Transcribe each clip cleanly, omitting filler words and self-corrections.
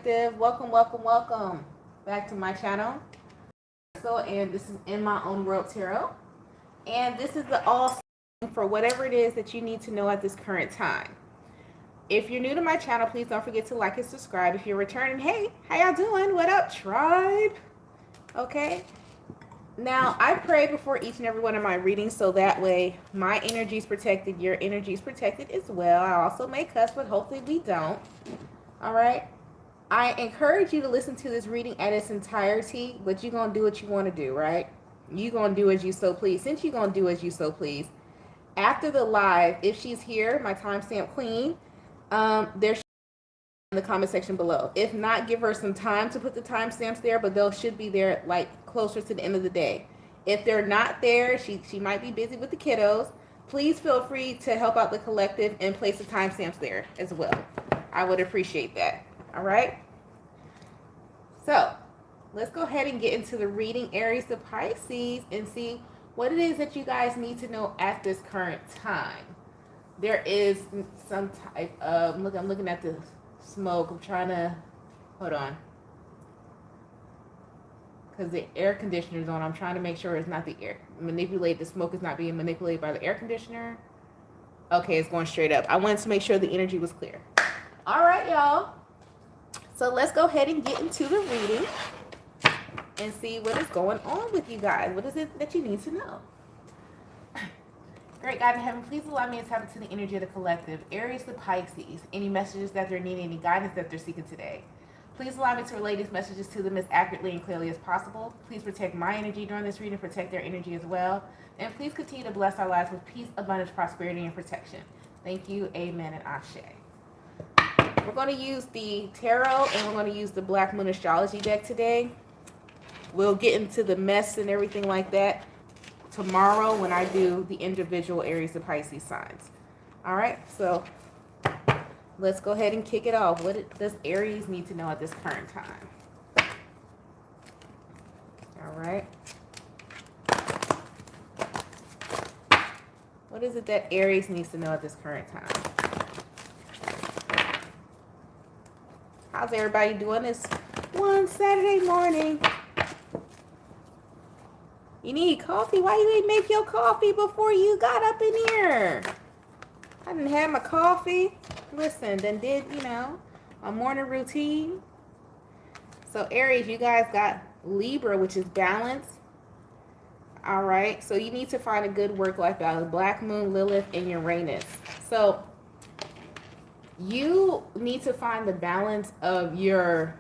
Collective. Welcome, welcome, welcome back to my channel. So, and this is In My Own World Tarot. And this is the all for whatever it is that you need to know at this current time. If you're new to my channel, please don't forget to like and subscribe. If you're returning, hey, how y'all doing? What up, tribe? Okay. Now, I pray before each and every one of my readings so that way my energy is protected, your energy is protected as well. I also may cuss, but hopefully we don't. All right. I encourage you to listen to this reading at its entirety, but you're going to do what you want to do, right? You're going to do as you so please. Since you're going to do as you so please, after the live, if she's here, my timestamp queen, there's in the comment section below. If not, give her some time to put the timestamps there, but they should be there like closer to the end of the day. If they're not there, she might be busy with the kiddos. Please feel free to help out the collective and place the timestamps there as well. I would appreciate that. All right. So let's go ahead and get into the reading, Aries to Pisces, and see what it is that you guys need to know at this current time. There is some type of, I'm looking at the smoke. I'm trying to, hold on. Because the air conditioner's on. I'm trying to make sure it's not the the smoke is not being manipulated by the air conditioner. Okay, it's going straight up. I wanted to make sure the energy was clear. All right, y'all. So let's go ahead and get into the reading and see what is going on with you guys. What is it that you need to know? Great God in heaven, please allow me to tap into the energy of the collective. Aries to Pisces, any messages that they're needing, any guidance that they're seeking today. Please allow me to relay these messages to them as accurately and clearly as possible. Please protect my energy during this reading, protect their energy as well. And please continue to bless our lives with peace, abundance, prosperity, and protection. Thank you, amen, and ashe. We're going to use the tarot and we're going to use the Black Moon Astrology deck today. We'll get into the mess and everything like that tomorrow when I do the individual Aries to Pisces signs. All right, so let's go ahead and kick it off. What does Aries need to know at this current time? All right. What is it that Aries needs to know at this current time? How's everybody doing this one Saturday morning? You need coffee? Why you ain't make your coffee before you got up in here? I didn't have my coffee. Listen, then did, a morning routine. So Aries, you guys got Libra, which is balance. All right. So you need to find a good work-life balance. Black Moon, Lilith, and Uranus. So you need to find the balance of your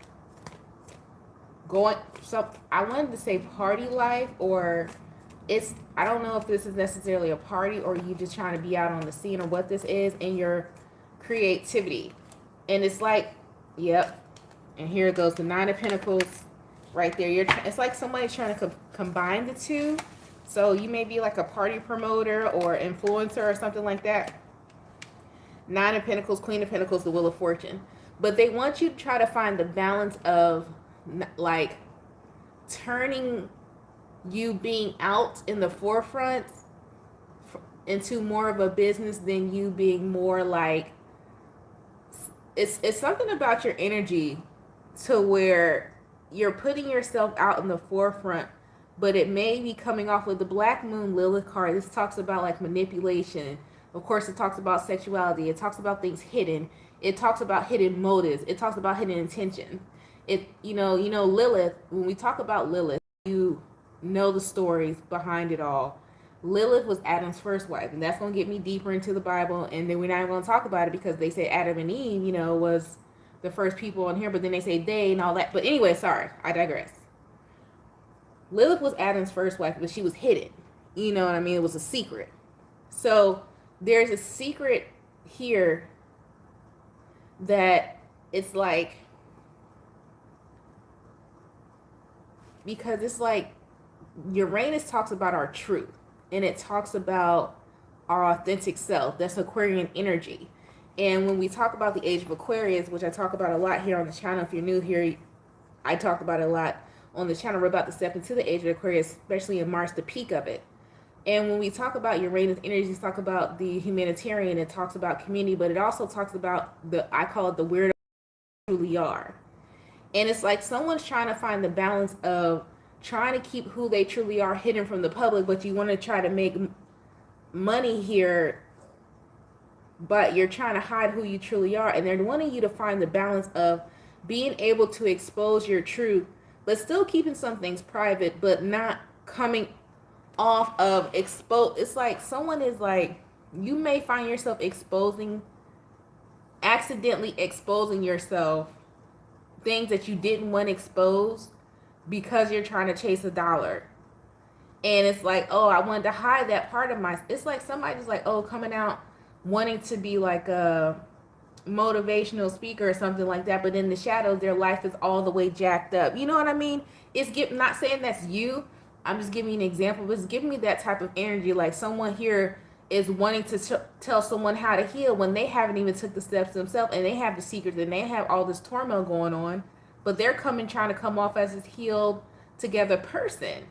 I wanted to say party life, or I don't know if this is necessarily a party or you just trying to be out on the scene, or what this is, and your creativity. And it's like, yep, and here goes the Nine of Pentacles right there. It's like somebody's trying to combine the two. So you may be like a party promoter or influencer or something like that. Nine of Pentacles, Queen of Pentacles, the Wheel of Fortune. But they want you to try to find the balance of like turning you being out in the forefront into more of a business than you being more like, it's something about your energy to where you're putting yourself out in the forefront, but it may be coming off with the Black Moon Lilith card. This talks about like manipulation. Of course, it talks about sexuality. It talks about things hidden. It talks about hidden motives. It talks about hidden intention. Lilith, when we talk about Lilith, you know the stories behind it all. Lilith was Adam's first wife, and that's going to get me deeper into the Bible, and then we're not going to talk about it because they say Adam and Eve, was the first people on here, but then they say they and all that. But anyway, sorry, I digress. Lilith was Adam's first wife, but she was hidden. You know what I mean? It was a secret. So there's a secret here that it's like, because it's like Uranus talks about our truth, and it talks about our authentic self. That's Aquarian energy. And when we talk about the age of Aquarius, which I talk about a lot here on the channel, if you're new here, I talk about it a lot on the channel. We're about to step into the age of Aquarius, especially in March, the peak of it. And when we talk about Uranus energy, talk about the humanitarian, it talks about community, but it also talks about I call it the weirdo truly are. And it's like someone's trying to find the balance of trying to keep who they truly are hidden from the public, but you want to try to make money here, but you're trying to hide who you truly are. And they're wanting you to find the balance of being able to expose your truth, but still keeping some things private, but not coming off of expose. It's like someone is like, you may find yourself accidentally exposing yourself things that you didn't want exposed because you're trying to chase a dollar. And it's like, oh, I wanted to hide that part of my, it's like somebody's like, oh, coming out wanting to be like a motivational speaker or something like that, but in the shadows their life is all the way jacked up. You know what I mean? Not saying that's you, I'm just giving you an example, but it's giving me that type of energy, like someone here is wanting to tell someone how to heal when they haven't even took the steps themselves, and they have the secrets and they have all this turmoil going on, but they're trying to come off as this healed together person.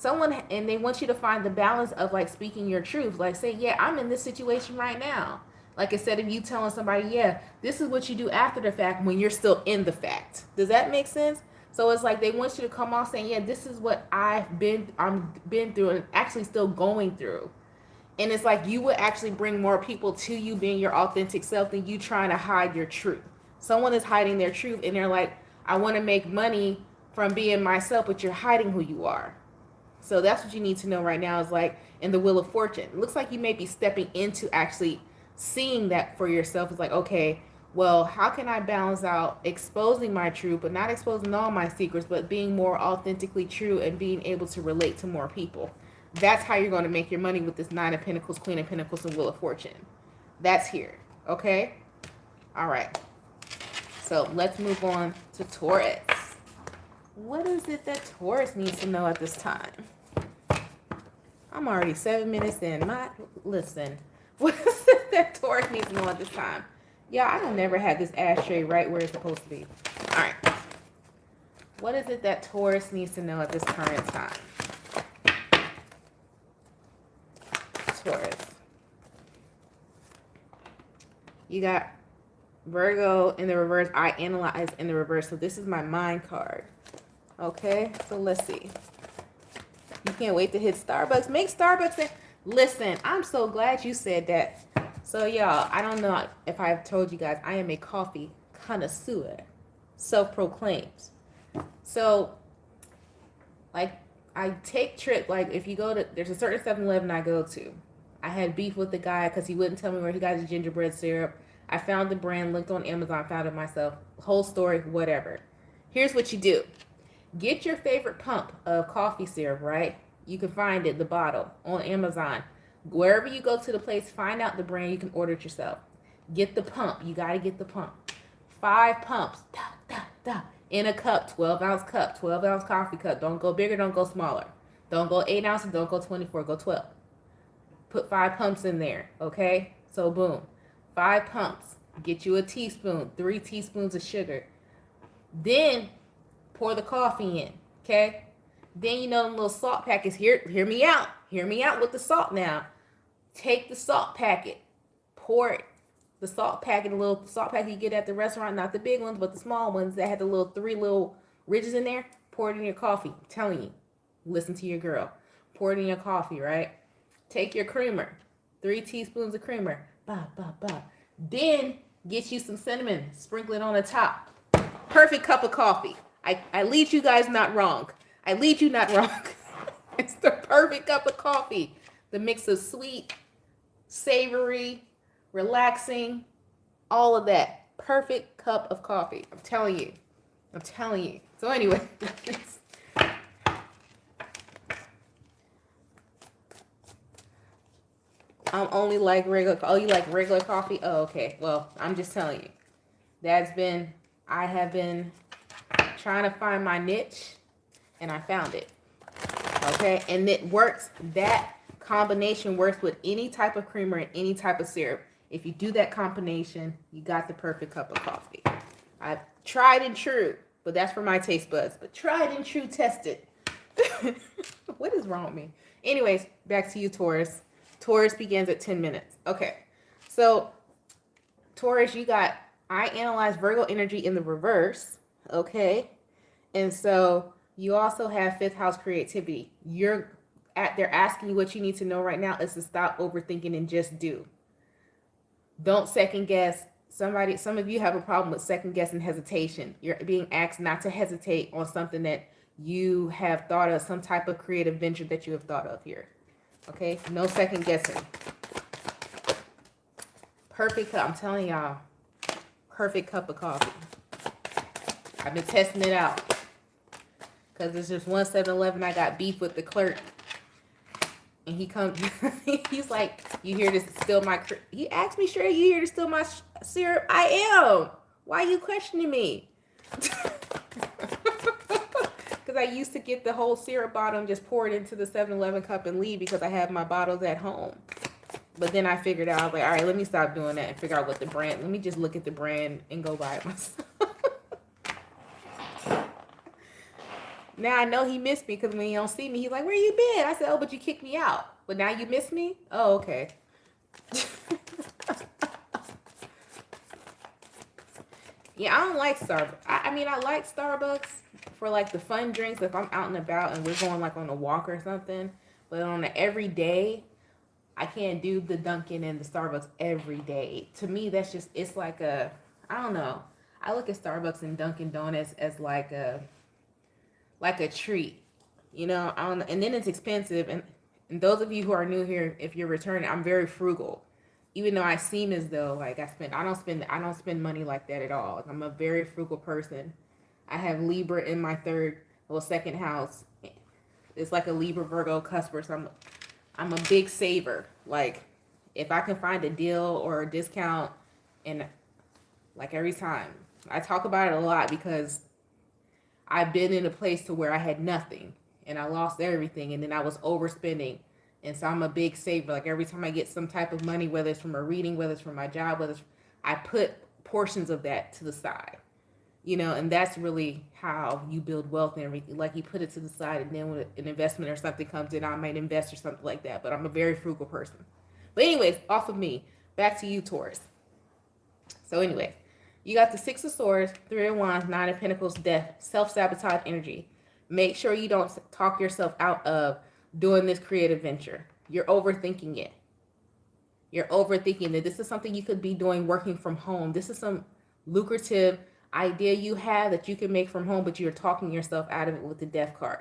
And they want you to find the balance of like speaking your truth, like say, yeah, I'm in this situation right now. Like instead of you telling somebody, yeah, this is what you do after the fact when you're still in the fact. Does that make sense? So it's like they want you to come off saying, yeah, this is what I'm been through and actually still going through. And it's like you would actually bring more people to you being your authentic self than you trying to hide your truth. Someone is hiding their truth and they're like, I want to make money from being myself, but you're hiding who you are. So that's what you need to know right now, is like in the Wheel of Fortune. It looks like you may be stepping into actually seeing that for yourself. It's like, okay, well, how can I balance out exposing my truth, but not exposing all my secrets, but being more authentically true and being able to relate to more people? That's how you're going to make your money with this Nine of Pentacles, Queen of Pentacles, and Wheel of Fortune. That's here. Okay? All right. So let's move on to Taurus. What is it that Taurus needs to know at this time? I'm already 7 minutes in. Listen. What is it that Taurus needs to know at this time? Yeah, I don't never had this ashtray right where it's supposed to be. All right. What is it that Taurus needs to know at this current time? Taurus. You got Virgo in the reverse. I analyze in the reverse. So this is my mind card. Okay, so let's see. You can't wait to hit Starbucks. Make Starbucks. Listen, I'm so glad you said that. So y'all, I don't know if I've told you guys, I am a coffee connoisseur, self-proclaimed. So, like, I take trips, like if you go to, there's a certain 7-Eleven I go to. I had beef with the guy because he wouldn't tell me where he got his gingerbread syrup. I found the brand, looked on Amazon, found it myself. Whole story, whatever. Here's what you do. Get your favorite pump of coffee syrup, right? You can find it, the bottle, on Amazon. Wherever you go to the place, find out the brand. You can order it yourself. Get the pump. You got to get the pump. 5 pumps. In a cup, 12-ounce cup, 12-ounce coffee cup. Don't go bigger, don't go smaller. Don't go 8 ounces, don't go 24, go 12. Put 5 pumps in there, okay? So boom. 5 pumps. Get you a teaspoon, 3 teaspoons of sugar. Then pour the coffee in, okay? Then you know the little salt packets. Hear me out. Hear me out with the salt now. Take the salt packet, pour it. The salt packet, the little salt packet you get at the restaurant, not the big ones, but the small ones that had the little 3 little ridges in there. Pour it in your coffee. I'm telling you, listen to your girl. Pour it in your coffee, right? Take your creamer, 3 teaspoons of creamer. Then get you some cinnamon, sprinkle it on the top. Perfect cup of coffee. I lead you guys not wrong. I lead you not wrong. It's the perfect cup of coffee. The mix of sweet, savory, relaxing, all of that. Perfect cup of coffee. I'm telling you. I'm telling you. So anyway. I'm only like regular. Oh, you like regular coffee? Oh, okay. Well, I'm just telling you. I have been trying to find my niche, and I found it. Okay, and it works. That combination works with any type of creamer and any type of syrup. If you do that combination, you got the perfect cup of coffee. I've tried and true, but that's for my taste buds. But tried and true, tested. What is wrong with me? Anyways, back to you, Taurus. Taurus begins at 10 minutes. Okay, so Taurus, you got I analyze Virgo energy in the reverse. Okay. And so you also have fifth house creativity. They're asking you what you need to know right now is to stop overthinking and just do. Don't second guess. Some of you have a problem with second guess and hesitation. You're being asked not to hesitate on something that you have thought of, some type of creative venture that you have thought of here. Okay? No second guessing. Perfect cup. I'm telling y'all, perfect cup of coffee. I've been testing it out. Because it's just one 7-Eleven. I got beef with the clerk. And he comes, he's like, you here to steal my, he asked me straight, you here to steal my syrup? I am. Why are you questioning me? Because I used to get the whole syrup bottle and just pour it into the 7-Eleven cup and leave because I have my bottles at home. But then I figured out, I was like, all right, let me stop doing that and figure out what the brand, let me just look at the brand and go buy it myself. Now I know he missed me because when he don't see me, he's like, where you been? I said, oh, but you kicked me out. But now you miss me? Oh, okay. Yeah, I don't like Starbucks. I mean, I like Starbucks for like the fun drinks if I'm out and about and we're going like on a walk or something. But on an everyday, I can't do the Dunkin' and the Starbucks every day. To me, that's just, it's like a, I don't know. I look at Starbucks and Dunkin' Donuts as like a treat, you know. And then it's expensive. And those of you who are new here, if you're returning, I'm very frugal. Even though I seem as though like I don't spend money like that at all. I'm a very frugal person. I have Libra in my second house. It's like a Libra Virgo cusper, so I'm a big saver. Like if I can find a deal or a discount, and like every time I talk about it a lot because I've been in a place to where I had nothing and I lost everything and then I was overspending. And so I'm a big saver. Like every time I get some type of money, whether it's from a reading, whether it's from my job, I put portions of that to the side, you know, and that's really how you build wealth and everything. Like you put it to the side and then when an investment or something comes in, I might invest or something like that. But I'm a very frugal person. But anyways, off of me, back to you, Taurus. So anyway, you got the Six of Swords, Three of Wands, Nine of Pentacles, Death, self-sabotage energy. Make sure you don't talk yourself out of doing this creative venture. You're overthinking it. You're overthinking that this is something you could be doing working from home. This is some lucrative idea you have that you can make from home, but you're talking yourself out of it with the Death card.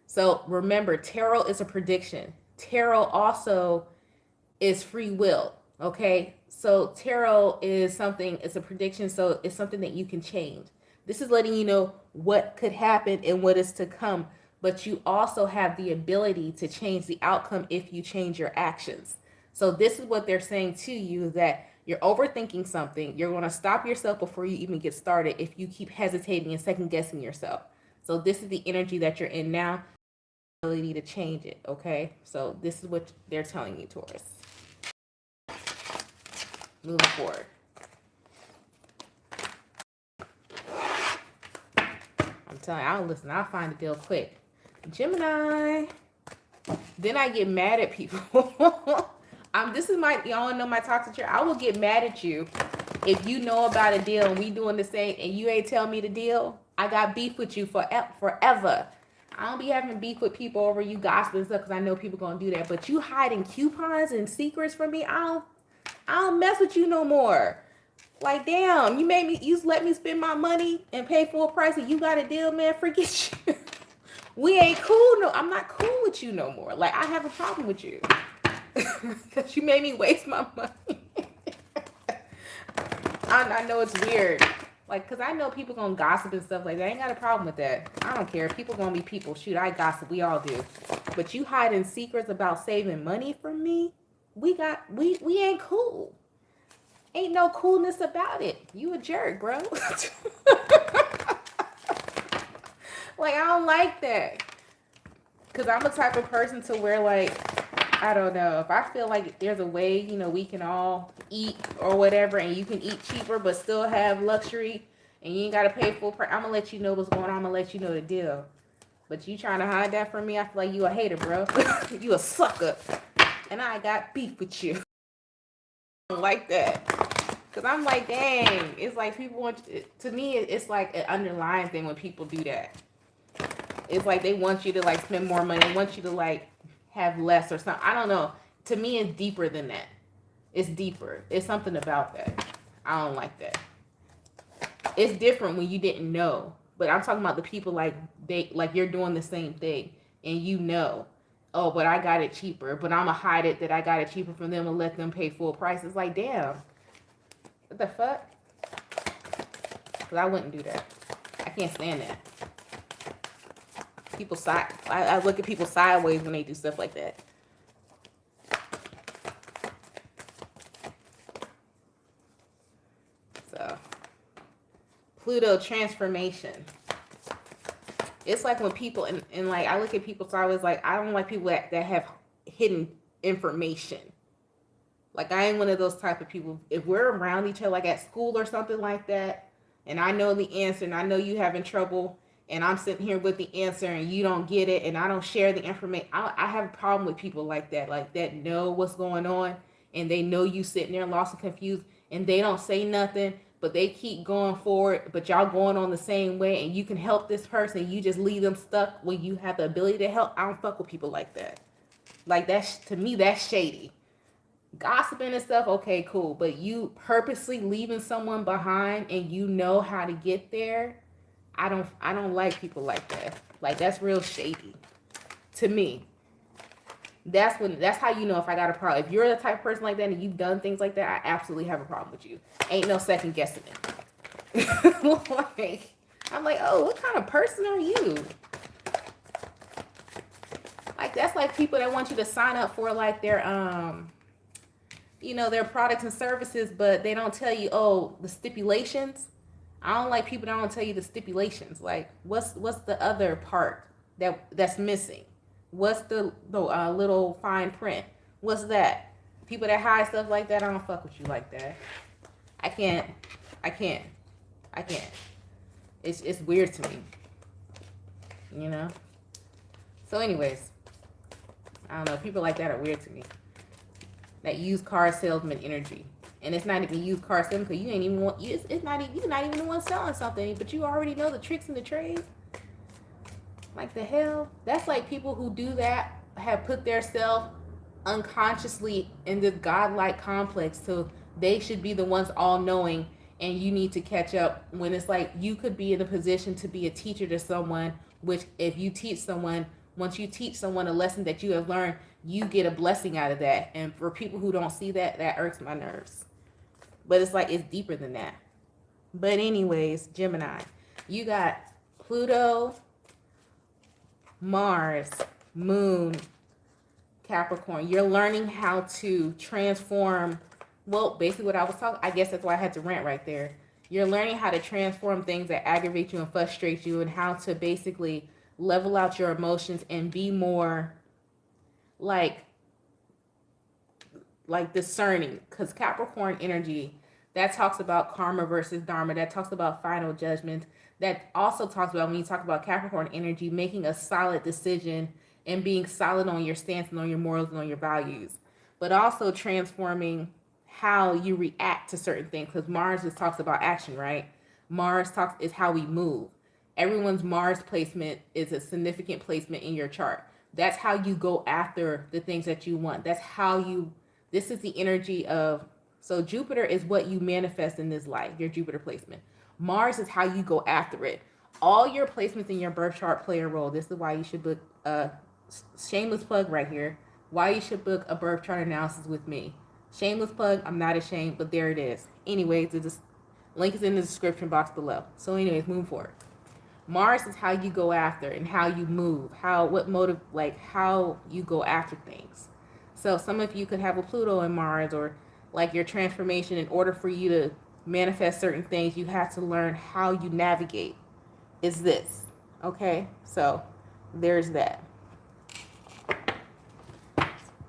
So remember, tarot is a prediction. Tarot also is free will. Okay, so tarot is something, it's a prediction, so it's something that you can change. This is letting you know what could happen and what is to come, but you also have the ability to change the outcome if you change your actions. So this is what they're saying to you, that you're overthinking something. You're going to stop yourself before you even get started if you keep hesitating and second guessing yourself. So this is the energy that you're in now, ability to change it. Okay, so this is what they're telling you, Taurus. Moving forward. I'm telling you, I'll find a deal quick. Gemini. Then I get mad at people. Y'all know my toxic trait. I will get mad at you if you know about a deal and we doing the same and you ain't tell me the deal. I got beef with you forever. I don't be having beef with people over you gossiping stuff because I know people gonna do that. But you hiding coupons and secrets from me, I don't mess with you no more. Like, damn, you let me spend my money and pay full price and you got a deal, man, forget you. We ain't cool, no, I'm not cool with you no more. Like, I have a problem with you. Because you made me waste my money. I know it's weird. Like, because I know people gonna gossip and stuff like that. I ain't got a problem with that. I don't care. People gonna be people. Shoot, I gossip. We all do. But you hiding secrets about saving money from me? We ain't cool. Ain't no coolness about it. You a jerk, bro. Like, I don't like that. Because I'm the type of person to where, like, I don't know. If I feel like there's a way, you know, we can all eat or whatever, and you can eat cheaper but still have luxury, and you ain't got to pay full price, I'm going to let you know what's going on. I'm going to let you know the deal. But you trying to hide that from me, I feel like you a hater, bro. You a sucker. And I got beef with you. I don't like that. Because I'm like, dang, it's like people want, to me, it's like an underlying thing when people do that. It's like they want you to like spend more money, want you to like have less or something. I don't know. To me, it's deeper than that. It's deeper. It's something about that. I don't like that. It's different when you didn't know. But I'm talking about the people like you're doing the same thing and you know, oh, but I got it cheaper. But I'ma hide it that I got it cheaper from them and let them pay full price. It's like, damn. What the fuck? Because I wouldn't do that. I can't stand that. People I look at people sideways when they do stuff like that. So, Pluto transformation. It's like when people, and like I look at people sideways, like I don't like people that have hidden information. Like I ain't one of those type of people. If we're around each other, like at school or something like that, and I know the answer and I know you having trouble, and I'm sitting here with the answer and you don't get it, and I don't share the information, I have a problem with people like that know what's going on, and they know you sitting there lost and confused, and they don't say nothing, but they keep going forward, but y'all going on the same way, and you can help this person, you just leave them stuck when you have the ability to help. I don't fuck with people like that. Like that's, to me, that's shady. Gossiping and stuff, okay, cool, but you purposely leaving someone behind and you know how to get there, I don't like people like that. Like that's real shady to me. That's how you know if I got a problem. If you're the type of person like that and you've done things like that, I absolutely have a problem with you. Ain't no second guessing it. Like, I'm like, oh, what kind of person are you? Like that's like people that want you to sign up for like their their products and services, but they don't tell you, oh, the stipulations. I don't like people that don't tell you the stipulations. Like, what's the other part that's missing? What's the little fine print? What's that? People that hide stuff like that, I don't fuck with you like that. I can't. It's weird to me. You know? So anyways, I don't know. People like that are weird to me. That used car salesman energy. And it's not even used car salesman because you ain't even want, it's not even, you're not even the one selling something, but you already know the tricks in the trade. Like the hell? That's like people who do that have put their self unconsciously in this godlike complex, so they should be the ones all knowing and you need to catch up, when it's like you could be in a position to be a teacher to someone, which if you teach someone, once you teach someone a lesson that you have learned, you get a blessing out of that. And for people who don't see that, that irks my nerves. But it's like, it's deeper than that. But anyways, Gemini, you got Pluto, Mars, Moon, Capricorn. You're learning how to transform, well, basically what I was talking, I guess that's why I had to rant right there. You're learning how to transform things that aggravate you and frustrate you, and how to basically level out your emotions and be more like discerning. Because Capricorn energy, that talks about karma versus dharma, that talks about final judgment, that also talks about, when you talk about Capricorn energy, making a solid decision and being solid on your stance and on your morals and on your values, but also transforming how you react to certain things. Because Mars just talks about action, right? Mars is how we move. Everyone's Mars placement is a significant placement in your chart. That's how you go after the things that you want. That's how you, this is the energy of, so Jupiter is what you manifest in this life, your Jupiter placement. Mars is how you go after it. All your placements in your birth chart play a role. This is why you should book a shameless plug right here. Why you should book a birth chart analysis with me. Shameless plug, I'm not ashamed, but there it is. Anyways, the link is in the description box below. So anyways, moving forward. Mars is how you go after and how you move, how you go after things. So some of you could have a Pluto in Mars, or like your transformation. In order for you to manifest certain things, you have to learn how you navigate. Is this okay? So there's that.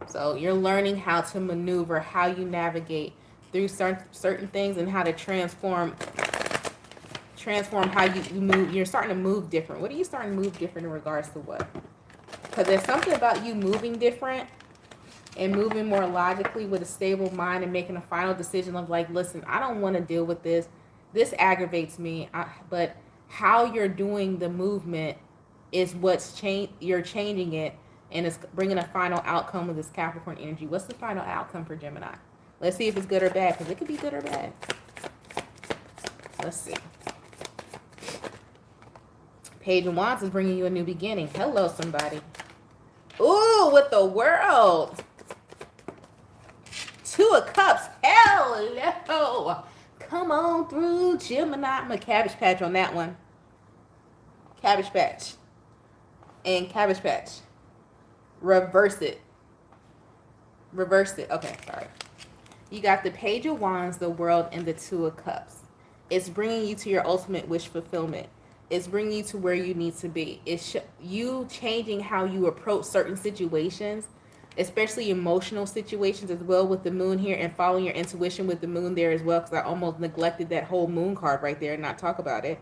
So you're learning how to maneuver, how you navigate through certain things, and how to transform how you move. You're starting to move different. What are you starting to move different in regards to what? Because there's something about you moving different and moving more logically with a stable mind and making a final decision of like, listen, I don't want to deal with this. This aggravates me. But how you're doing the movement is what's changed. You're changing it, and it's bringing a final outcome of this Capricorn energy. What's the final outcome for Gemini? Let's see if it's good or bad, because it could be good or bad. Let's see. Page of Wands is bringing you a new beginning. Hello, somebody. Ooh, with the World. Two of Cups. Hello. Come on through, Gemini. I'm a Cabbage Patch on that one. Cabbage Patch. And Cabbage Patch. Reverse it. Reverse it. Okay, sorry. You got the Page of Wands, the World, and the Two of Cups. It's bringing you to your ultimate wish fulfillment. It's bringing you to where you need to be. It's you changing how you approach certain situations, especially emotional situations as well, with the moon here, and following your intuition with the moon there as well, because I almost neglected that whole moon card right there and not talk about it,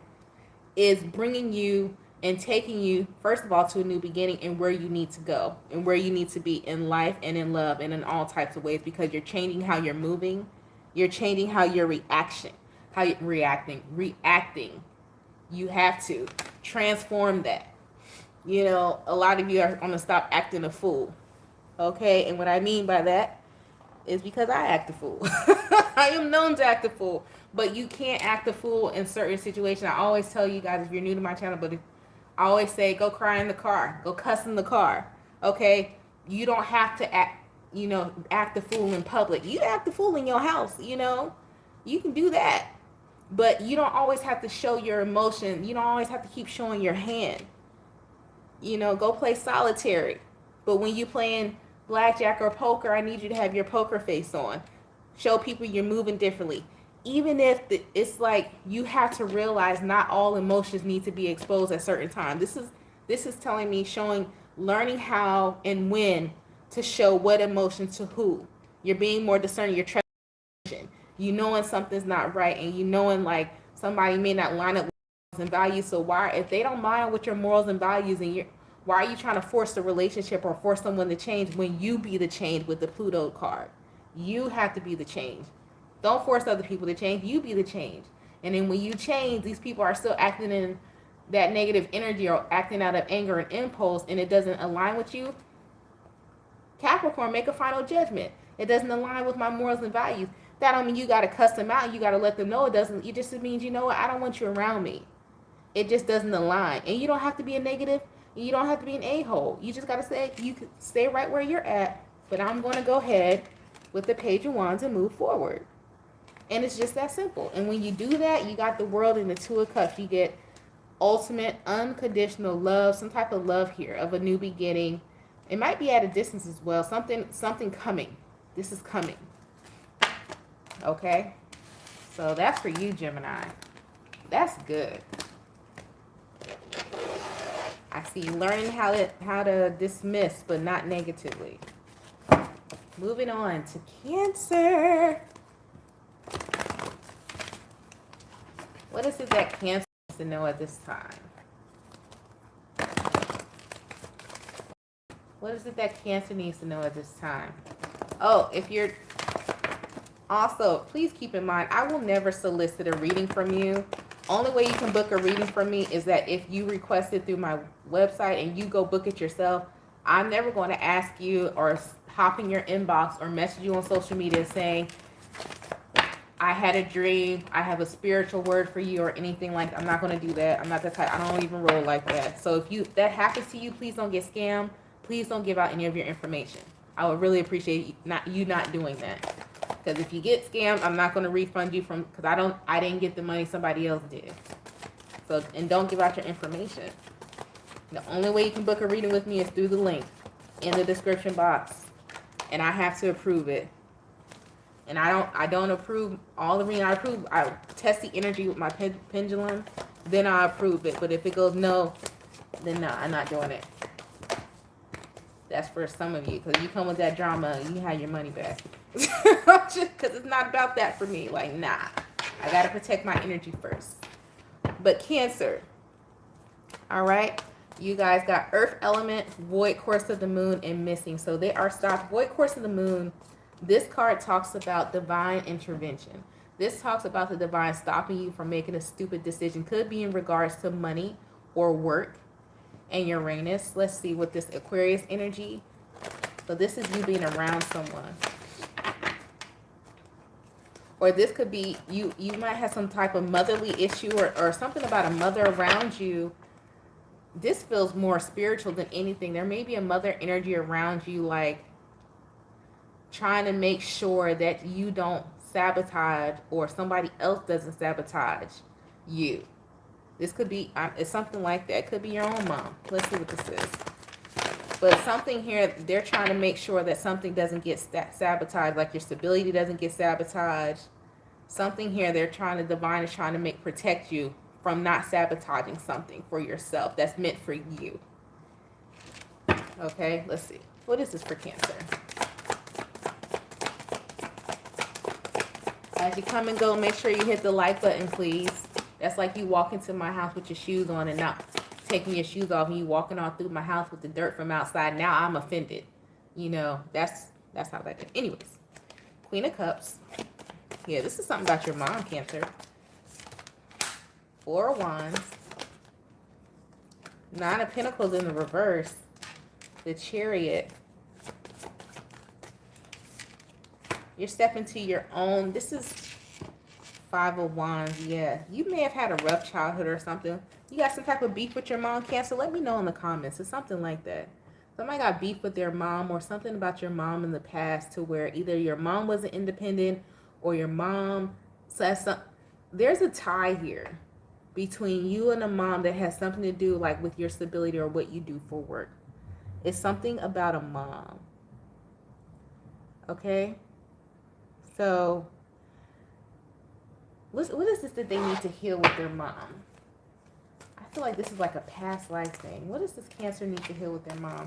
is bringing you and taking you, first of all, to a new beginning and where you need to go and where you need to be in life and in love and in all types of ways, because you're changing how you're moving. You're changing how you're reacting. You have to transform that. You know, a lot of you are going to stop acting a fool. Okay, and what I mean by that is because I act a fool. I am known to act a fool, but you can't act a fool in certain situations. I always tell you guys, if you're new to my channel, I always say, go cry in the car, go cuss in the car. Okay, you don't have to act the fool in public. You act the fool in your house. You can do that, but you don't always have to show your emotion. You don't always have to keep showing your hand. Go play solitary, but when you playing blackjack or poker, I need you to have your poker face on. Show people you're moving differently. Even if it's like, you have to realize not all emotions need to be exposed at certain times. This is telling me, learning how and when to show what emotion to who. You're being more discerning. You're trusting. You knowing something's not right, and you knowing like somebody may not line up with morals and values. So if they don't line with your morals and values, and why are you trying to force the relationship or force someone to change when you be the change with the Pluto card? You have to be the change. Don't force other people to change. You be the change. And then when you change, these people are still acting in that negative energy or acting out of anger and impulse, and it doesn't align with you. Capricorn, make a final judgment. It doesn't align with my morals and values. That don't mean you got to cuss them out. You got to let them know it doesn't. It just means, I don't want you around me. It just doesn't align. And you don't have to be a negative. You don't have to be an a-hole. You just got to say, you can stay right where you're at, but I'm going to go ahead with the Page of Wands and move forward. And it's just that simple. And when you do that, you got the World and the Two of Cups. You get ultimate, unconditional love, some type of love here of a new beginning. It might be at a distance as well. Something coming. This is coming. Okay? So that's for you, Gemini. That's good. I see you learning how to dismiss, but not negatively. Moving on to Cancer. What is it that Cancer needs to know at this time? What is it that Cancer needs to know at this time? Oh, also, please keep in mind, I will never solicit a reading from you. Only way you can book a reading from me is that if you request it through my website and you go book it yourself. I'm never going to ask you or hop in your inbox or message you on social media saying, I had a dream, I have a spiritual word for you, or anything like that. I'm not going to do that. I'm not that type. I don't even roll like that. So if that happens to you, please don't get scammed. Please don't give out any of your information. I would really appreciate you not doing that. Because if you get scammed, I'm not going to refund you because I didn't get the money, somebody else did. So, and don't give out your information. The only way you can book a reading with me is through the link in the description box. And I have to approve it. And I don't approve all the reading. I test the energy with my pendulum, then I approve it. But if it goes no, then no, I'm not doing it. That's for some of you, because you come with that drama, you have your money back. Because it's not about that for me. Like, nah, I got to protect my energy first. But Cancer, all right, You guys got earth element, void course of the moon, and missing. So they are stopped. Void course of the moon. This card talks about divine intervention. This talks about the divine stopping you from making a stupid decision. Could be in regards to money or work. And Uranus. Let's see what this Aquarius energy. So this is you being around someone. Or this could be you might have some type of motherly issue or something about a mother around you. This feels more spiritual than anything. There may be a mother energy around you, like trying to make sure that you don't sabotage or somebody else doesn't sabotage you. This could be, it's something like that. It could be your own mom. Let's see what this is. But something here, they're trying to make sure that something doesn't get sabotaged, like your stability doesn't get sabotaged. Something here, they're trying to, divine is trying to protect you from not sabotaging something for yourself that's meant for you. Okay, let's see. What is this for Cancer? As you come and go, make sure you hit the like button, please. That's like you walk into my house with your shoes on and not taking your shoes off and you walking all through my house with the dirt from outside. Now I'm offended. You know, that's how that is. Anyways, Queen of Cups. Yeah, this is something about your mom, Cancer. Four of Wands. Nine of Pentacles in the reverse. The Chariot. You're stepping to your own. This is Five of Wands. Yeah, you may have had a rough childhood or something. You got some type of beef with your mom, Cancer? Let me know in the comments. It's something like that. Somebody got beef with their mom or something about your mom in the past to where either your mom wasn't independent or your mom says something. There's a tie here between you and a mom that has something to do like with your stability or what you do for work. It's something about a mom. Okay? So, what is this that they need to heal with their mom? I feel like this is like a past life thing. What does this Cancer need to heal with their mom?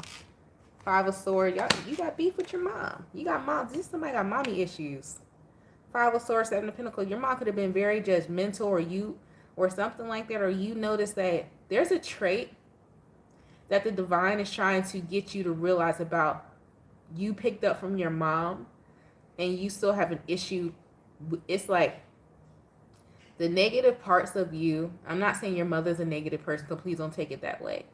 Five of Swords. Y'all, you got beef with your mom. You got mom. Somebody got mommy issues. Five of Swords, Seven of Pentacles. Your mom could have been very judgmental or something like that. Or you notice that there's a trait that the divine is trying to get you to realize about you picked up from your mom and you still have an issue. It's like the negative parts of you. I'm not saying your mother's a negative person, so please don't take it that way.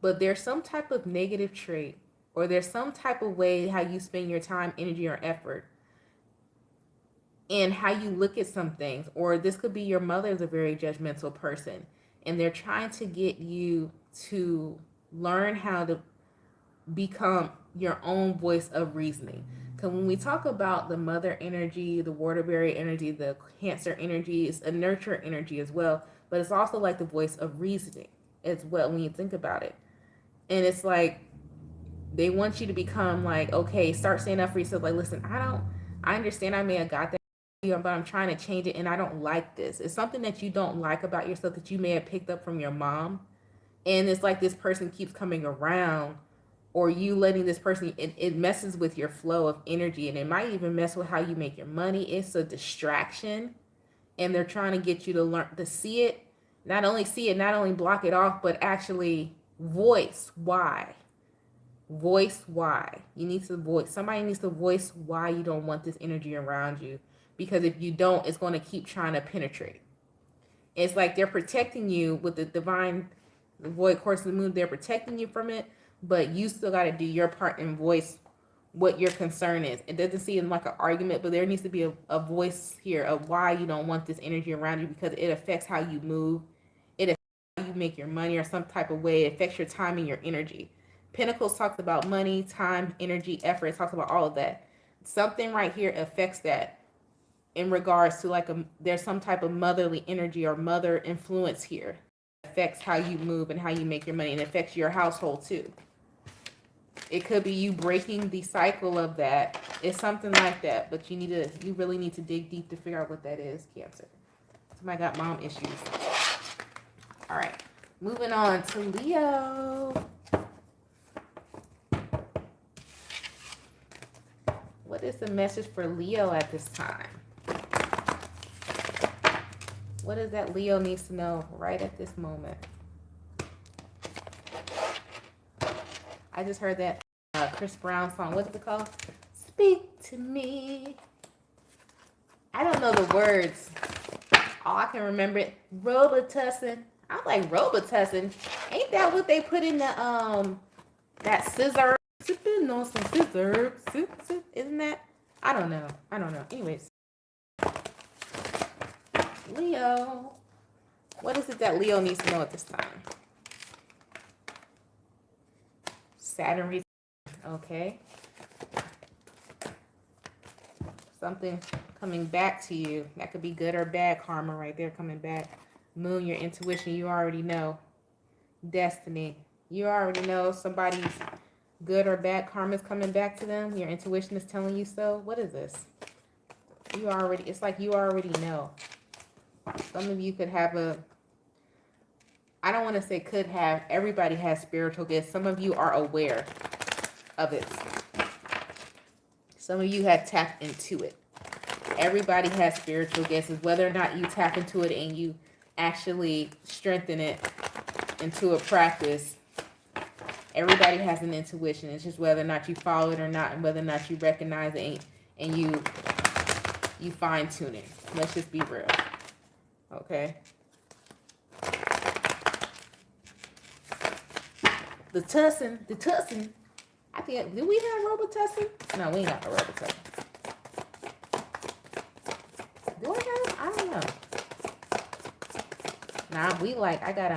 But there's some type of negative trait or there's some type of way how you spend your time, energy, or effort and how you look at some things. Or this could be your mother is a very judgmental person and they're trying to get you to learn how to become your own voice of reasoning. Because when we talk about the mother energy, the waterberry energy, the Cancer energy, it's a nurture energy as well. But it's also like the voice of reasoning as well when you think about it. And it's like they want you to become like, okay, start saying up for yourself. Like, listen, I understand I may have got that, but I'm trying to change it and I don't like this. It's something that you don't like about yourself that you may have picked up from your mom. And it's like this person keeps coming around or you letting this person, it messes with your flow of energy and it might even mess with how you make your money. It's a distraction and they're trying to get you to learn to see it, not only block it off, but actually voice why. Voice why. Somebody needs to voice why you don't want this energy around you. Because if you don't, it's going to keep trying to penetrate. It's like they're protecting you with the divine, the void course of the moon. They're protecting you from it, but you still got to do your part and voice what your concern is. It doesn't seem like an argument, but there needs to be a voice here of why you don't want this energy around you because it affects how you move. It affects how you make your money or some type of way. It affects your time and your energy. Pentacles talks about money, time, energy, effort. It talks about all of that. Something right here affects that in regards to like there's some type of motherly energy or mother influence here. It affects how you move and how you make your money and it affects your household too. It could be you breaking the cycle of that. It's something like that, but you really need to dig deep to figure out what that is, Cancer. Somebody got mom issues. All right, moving on to Leo. What is the message for Leo at this time? What is that Leo needs to know right at this moment? I just heard that Chris Brown song. What is it called? Speak to me. I don't know the words. All I can remember it. Robitussin. I'm like, Robitussin. Ain't that what they put in the that scissor? Sipping on some scissor. Isn't that? I don't know. Anyways. Leo. What is it that Leo needs to know at this time? Saturn return. Okay. Something coming back to you. That could be good or bad karma right there coming back. Moon, your intuition, you already know. Destiny. You already know somebody's good or bad karma is coming back to them. Your intuition is telling you so. What is this? It's like you already know. Some of you could have I don't want to say could have. Everybody has spiritual gifts. Some of you are aware of it. Some of you have tapped into it. Everybody has spiritual gifts. Whether or not you tap into it and you actually strengthen it into a practice, everybody has an intuition. It's just whether or not you follow it or not, and whether or not you recognize it and you fine tune it. Let's just be real. Okay? The tussin. I think, do we have Robitussin? No, we ain't got a Robitussin. Do I have? I don't know. Nah, I got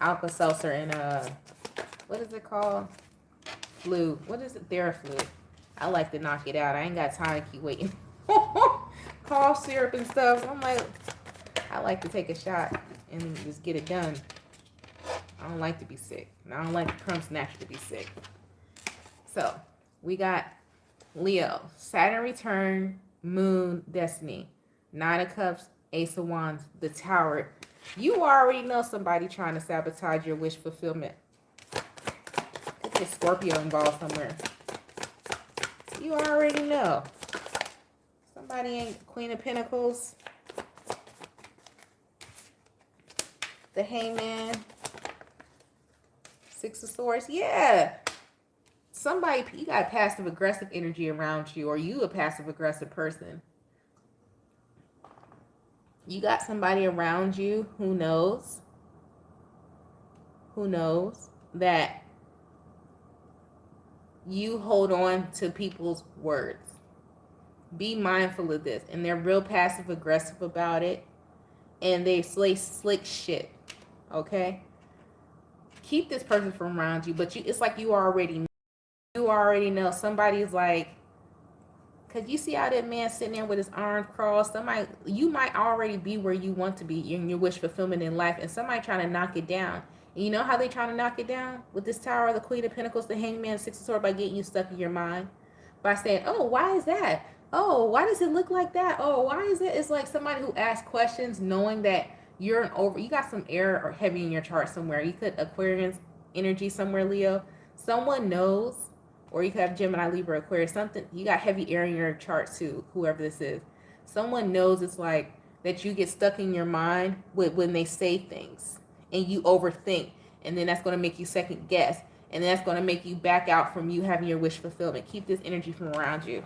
Alka-Seltzer and what is it called? Flu. What is it? Theraflu. I like to knock it out. I ain't got time to keep waiting. Cough syrup and stuff. I'm like, I like to take a shot and just get it done. I don't like to be sick. And I don't like the crumb snatcher to be sick. So, we got Leo, Saturn return, Moon, Destiny, Nine of Cups, Ace of Wands, the Tower. You already know somebody trying to sabotage your wish fulfillment. Could be a Scorpio involved somewhere. You already know. Somebody ain't Queen of Pentacles, the Hangman, Six of Swords. Yeah. Somebody, you got passive aggressive energy around you, or you a passive aggressive person. You got somebody around you who knows that you hold on to people's words. Be mindful of this. And they're real passive aggressive about it. And they say slick shit. Okay? Keep this person from around you, but it's like you already know. Somebody's like, because you see how that man sitting there with his arms crossed. You might already be where you want to be in your wish fulfillment in life, and somebody trying to knock it down. And you know how they trying to knock it down? With this Tower, the Queen of Pentacles, the Hangman, Six of Swords, by getting you stuck in your mind. By saying, oh, why is that? Oh, why does it look like that? Oh, why is it? It's like somebody who asks questions knowing that you got some air or heavy in your chart somewhere. You could Aquarius energy somewhere, Leo. Someone knows, or you could have Gemini, Libra, Aquarius, something. You got heavy air in your chart too, whoever this is. Someone knows it's like that you get stuck in your mind when they say things and you overthink. And then that's going to make you second guess. And then that's going to make you back out from you having your wish fulfillment. Keep this energy from around you.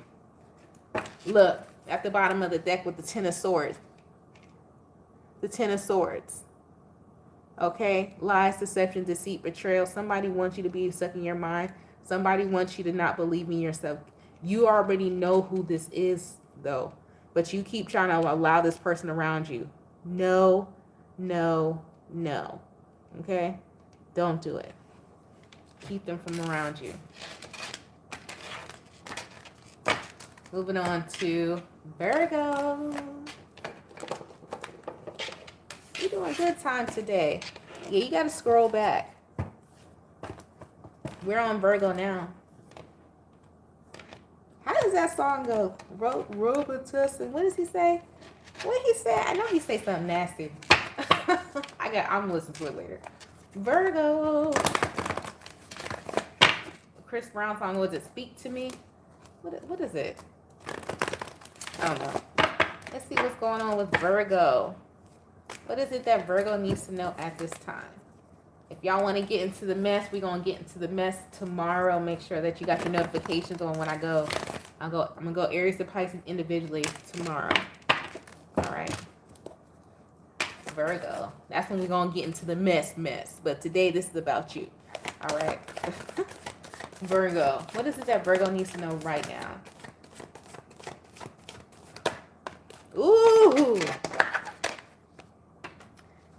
Look, at the bottom of the deck with the Ten of Swords. The Ten of Swords. Okay? Lies, deception, deceit, betrayal. Somebody wants you to be stuck in your mind. Somebody wants you to not believe in yourself. You already know who this is, though. But you keep trying to allow this person around you. No, no, no. Okay? Don't do it. Keep them from around you. Moving on to Virgo. You're doing good time today. Yeah, you got to scroll back. We're on Virgo now. How does that song go? Robitussin. What does he say? What did he say? I know he say something nasty. I'm gonna listen to it later. Virgo. Chris Brown song, was it Speak to Me? What is it? I don't know. Let's see what's going on with Virgo. What is it that Virgo needs to know at this time? If y'all want to get into the mess, we're going to get into the mess tomorrow. Make sure that you got your notifications on when I go. I'm going to go Aries to Pisces individually tomorrow. All right. Virgo. That's when we're going to get into the mess. But today, this is about you. All right. Virgo. What is it that Virgo needs to know right now? Ooh.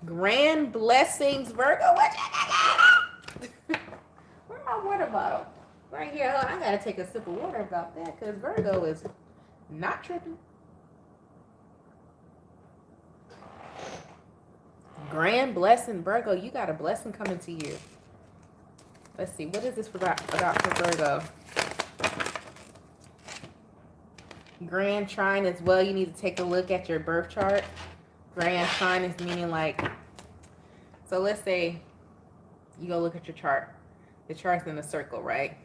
Grand blessings, Virgo. What you got? Where's my water bottle? Right here. Hold on. I got to take a sip of water about that because Virgo is not tripping. Grand blessing, Virgo. You got a blessing coming to you. Let's see. What is this about for Virgo? Grand trine as well. You need to take a look at your birth chart. Grand trine is meaning like, so let's say you go look at your chart. The chart's in a circle, right?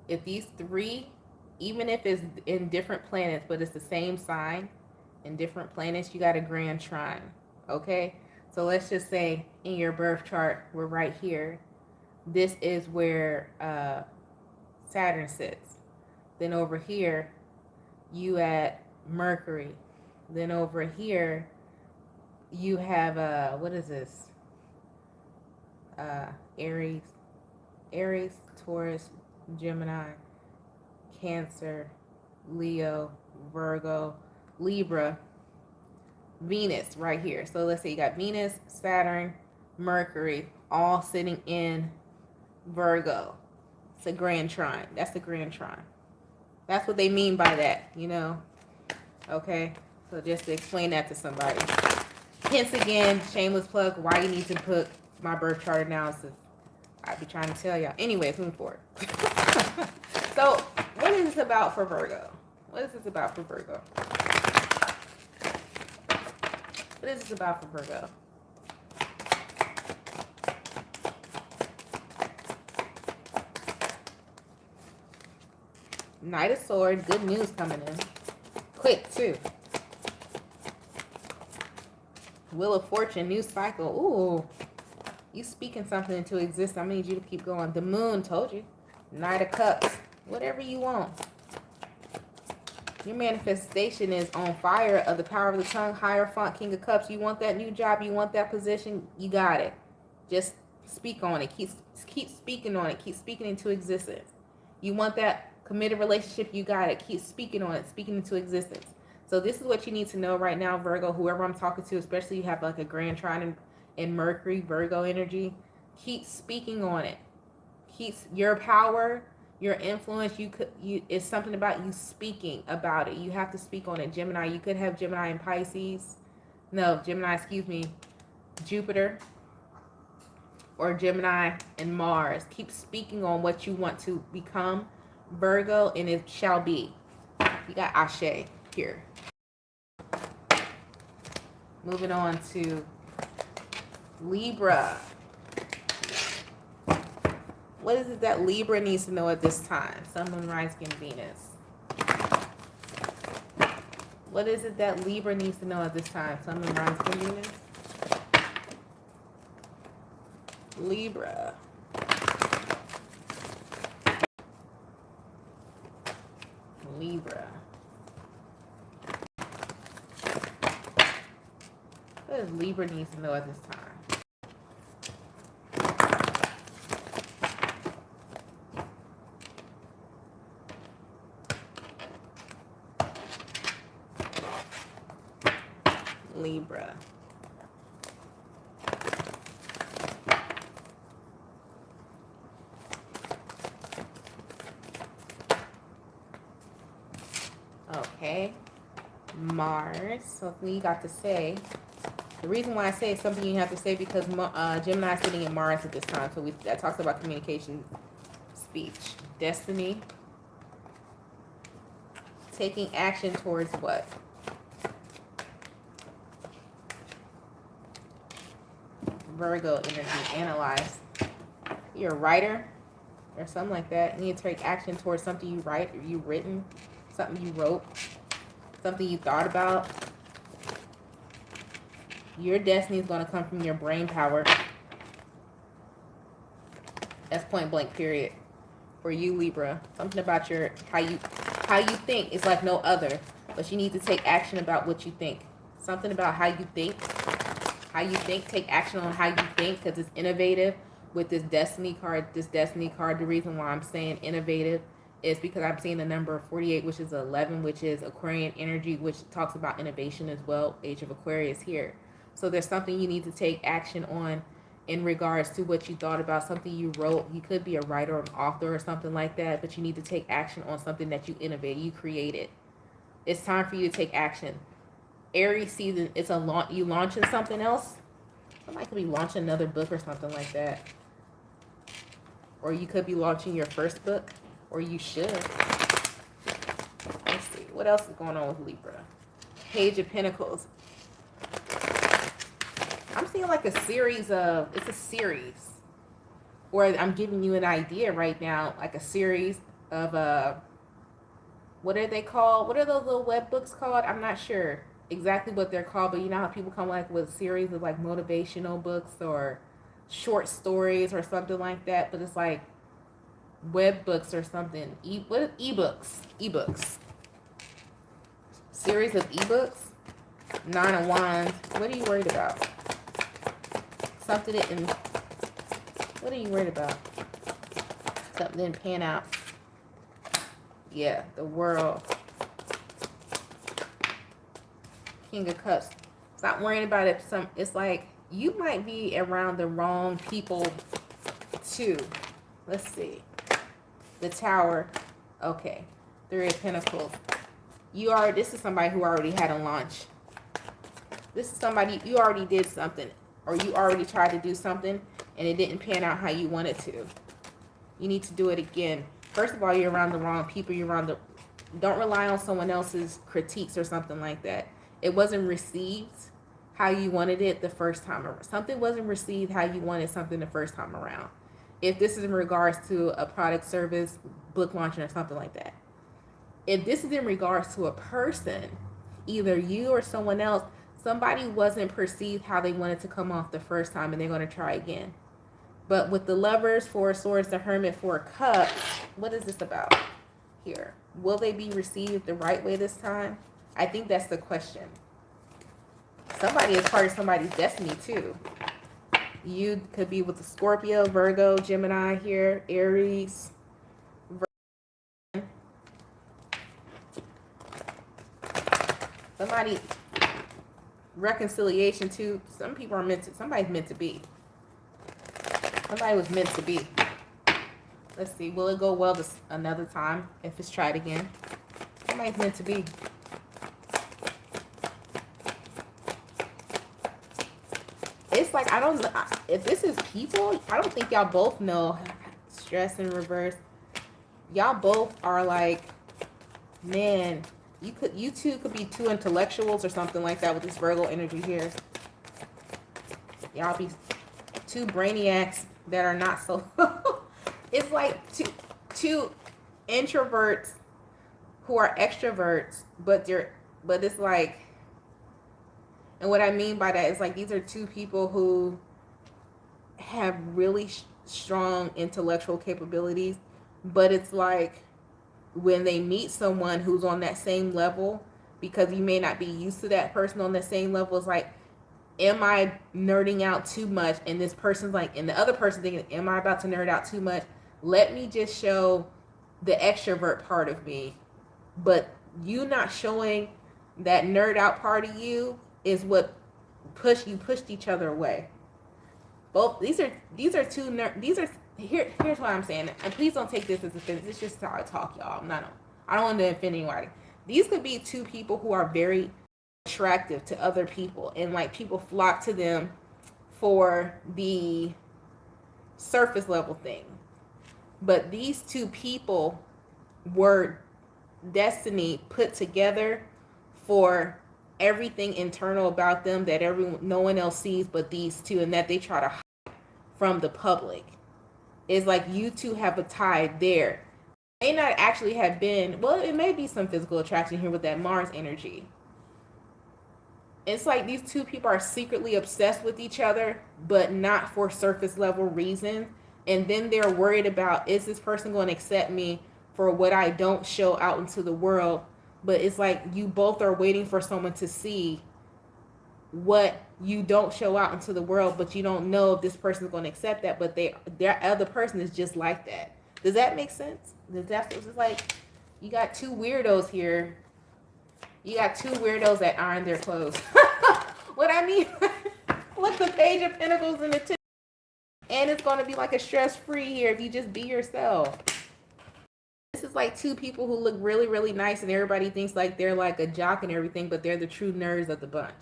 If these three, even if it's in different planets, but it's the same sign in different planets, you got a grand trine, okay? So let's just say in your birth chart, we're right here. This is where Saturn sits. Then over here, you at Mercury. Then over here, you have, what is this? Aries, Taurus, Gemini, Cancer, Leo, Virgo, Libra, Venus right here. So let's say you got Venus, Saturn, Mercury, all sitting in Virgo. It's a grand trine. That's the grand trine. That's what they mean by that, you know? Okay? So just to explain that to somebody. Hence again, shameless plug, why you need to put my birth chart analysis. I'd be trying to tell y'all. Anyways, moving forward. So, what is this about for Virgo? What is this about for Virgo? What is this about for Virgo? Knight of Swords, good news coming in. Quick, too. Wheel of Fortune, new cycle. Ooh. You speaking something into existence. I need you to keep going. The Moon, told you. Knight of Cups. Whatever you want. Your manifestation is on fire of the power of the tongue. Hierophant, King of Cups. You want that new job. You want that position. You got it. Just speak on it. Keep speaking on it. Keep speaking into existence. You want that committed relationship. You got it. Keep speaking on it. Speaking into existence. So this is what you need to know right now, Virgo. Whoever I'm talking to, especially you have like a grand trine in Mercury, Virgo energy. Keep speaking on it. Keep your power, your influence. It's something about you speaking about it. You have to speak on it. Gemini, you could have Gemini and Pisces. No, Gemini, excuse me, Jupiter. Or Gemini and Mars. Keep speaking on what you want to become, Virgo, and it shall be. You got Ashe here. Moving on to Libra. What is it that Libra needs to know at this time? Sun, Moon, Rising, and Venus. What is it that Libra needs to know at this time? Sun, Moon, Rising, and Venus. Libra. Libra. What does Libra needs to know at this time? Libra. Okay. Mars. So we got to say, the reason why I say it's something you have to say because Gemini is sitting in Mars at this time. So that talks about communication, speech, destiny, taking action towards what? Virgo energy, analyze. You're a writer or something like that. You need to take action towards something you write or you written, something you wrote, something you thought about. Your destiny is going to come from your brain power. That's point blank period. For you, Libra. Something about your how you think is like no other. But you need to take action about what you think. Something about how you think. How you think. Take action on how you think, because it's innovative with this destiny card. This destiny card, the reason why I'm saying innovative is because I'm seeing the number 48, which is 11, which is Aquarian energy, which talks about innovation as well. Age of Aquarius here. So there's something you need to take action on in regards to what you thought about, something you wrote. You could be a writer or an author or something like that, but you need to take action on something that you innovated, you created. It's time for you to take action. Aries season, it's a launch. You launching something else. Somebody could be launching another book or something like that. Or you could be launching your first book, or you should. Let's see. What else is going on with Libra? Page of Pentacles. I'm seeing like a series of, it's a series. Or I'm giving you an idea right now, like a series of, what are they called? What are those little web books called? I'm not sure exactly what they're called, but you know how people come like with a series of like motivational books or short stories or something like that, but it's like web books or something. Ebooks. Series of ebooks. Nine of Wands. What are you worried about? Something didn't. What are you worried about? Something didn't pan out. Yeah, the World. King of Cups. Stop worrying about it. It's like you might be around the wrong people too. Let's see. The Tower. Okay. Three of Pentacles. This is somebody who already had a launch. This is somebody, you already did something, or you already tried to do something and it didn't pan out how you wanted to. You need to do it again. First of all, you're around the wrong people. Don't rely on someone else's critiques or something like that. It wasn't received how you wanted it the first time around. Something wasn't received how you wanted something the first time around. If this is in regards to a product, service, book launching or something like that. If this is in regards to a person, either you or someone else, somebody wasn't perceived how they wanted to come off the first time and they're going to try again. But with the Lovers, Four of Swords, the Hermit, Four of Cups, what is this about here? Will they be received the right way this time? I think that's the question. Somebody is part of somebody's destiny too. You could be with the Scorpio, Virgo, Gemini here, Aries, Virgo. Somebody, reconciliation too. Some people are somebody's meant to be. Somebody was meant to be. Let's see. Will it go well this another time if it's tried again? Somebody's meant to be. It's like, I don't know. If this is people, I don't think y'all both know. Stress in reverse. Y'all both are like, man, you two could be two intellectuals or something like that with this Virgo energy here. Y'all be two brainiacs that are not so. It's like two introverts who are extroverts, but it's like, and what I mean by that is like these are two people who have really strong intellectual capabilities, but it's like when they meet someone who's on that same level, because you may not be used to that person on the same level, it's like, am I nerding out too much? And this person's like, and the other person thinking, am I about to nerd out too much? Let me just show the extrovert part of me. But you not showing that nerd out part of you is what pushed each other away. Both here's what I'm saying, and please don't take this as offense. It's just how I talk, y'all. I don't want to offend anybody. These could be two people who are very attractive to other people, and like people flock to them for the surface level thing. But these two people were destiny put together for everything internal about them that no one else sees but these two, and that they try to hide from the public. It's like you two have a tie there. It may not actually have been, well, it may be some physical attraction here with that Mars energy. It's like these two people are secretly obsessed with each other, but not for surface level reasons. And then they're worried about, is this person going to accept me for what I don't show out into the world? But it's like you both are waiting for someone to see what you don't show out into the world, but you don't know if this person is going to accept that. But their other person is just like that. Does that make sense? It's like you got two weirdos here. You got two weirdos that iron their clothes. What I mean, look, the Page of Pentacles and the Two. And it's going to be like a stress-free here if you just be yourself. This is like two people who look really, really nice, and everybody thinks like they're like a jock and everything, but they're the true nerds of the bunch.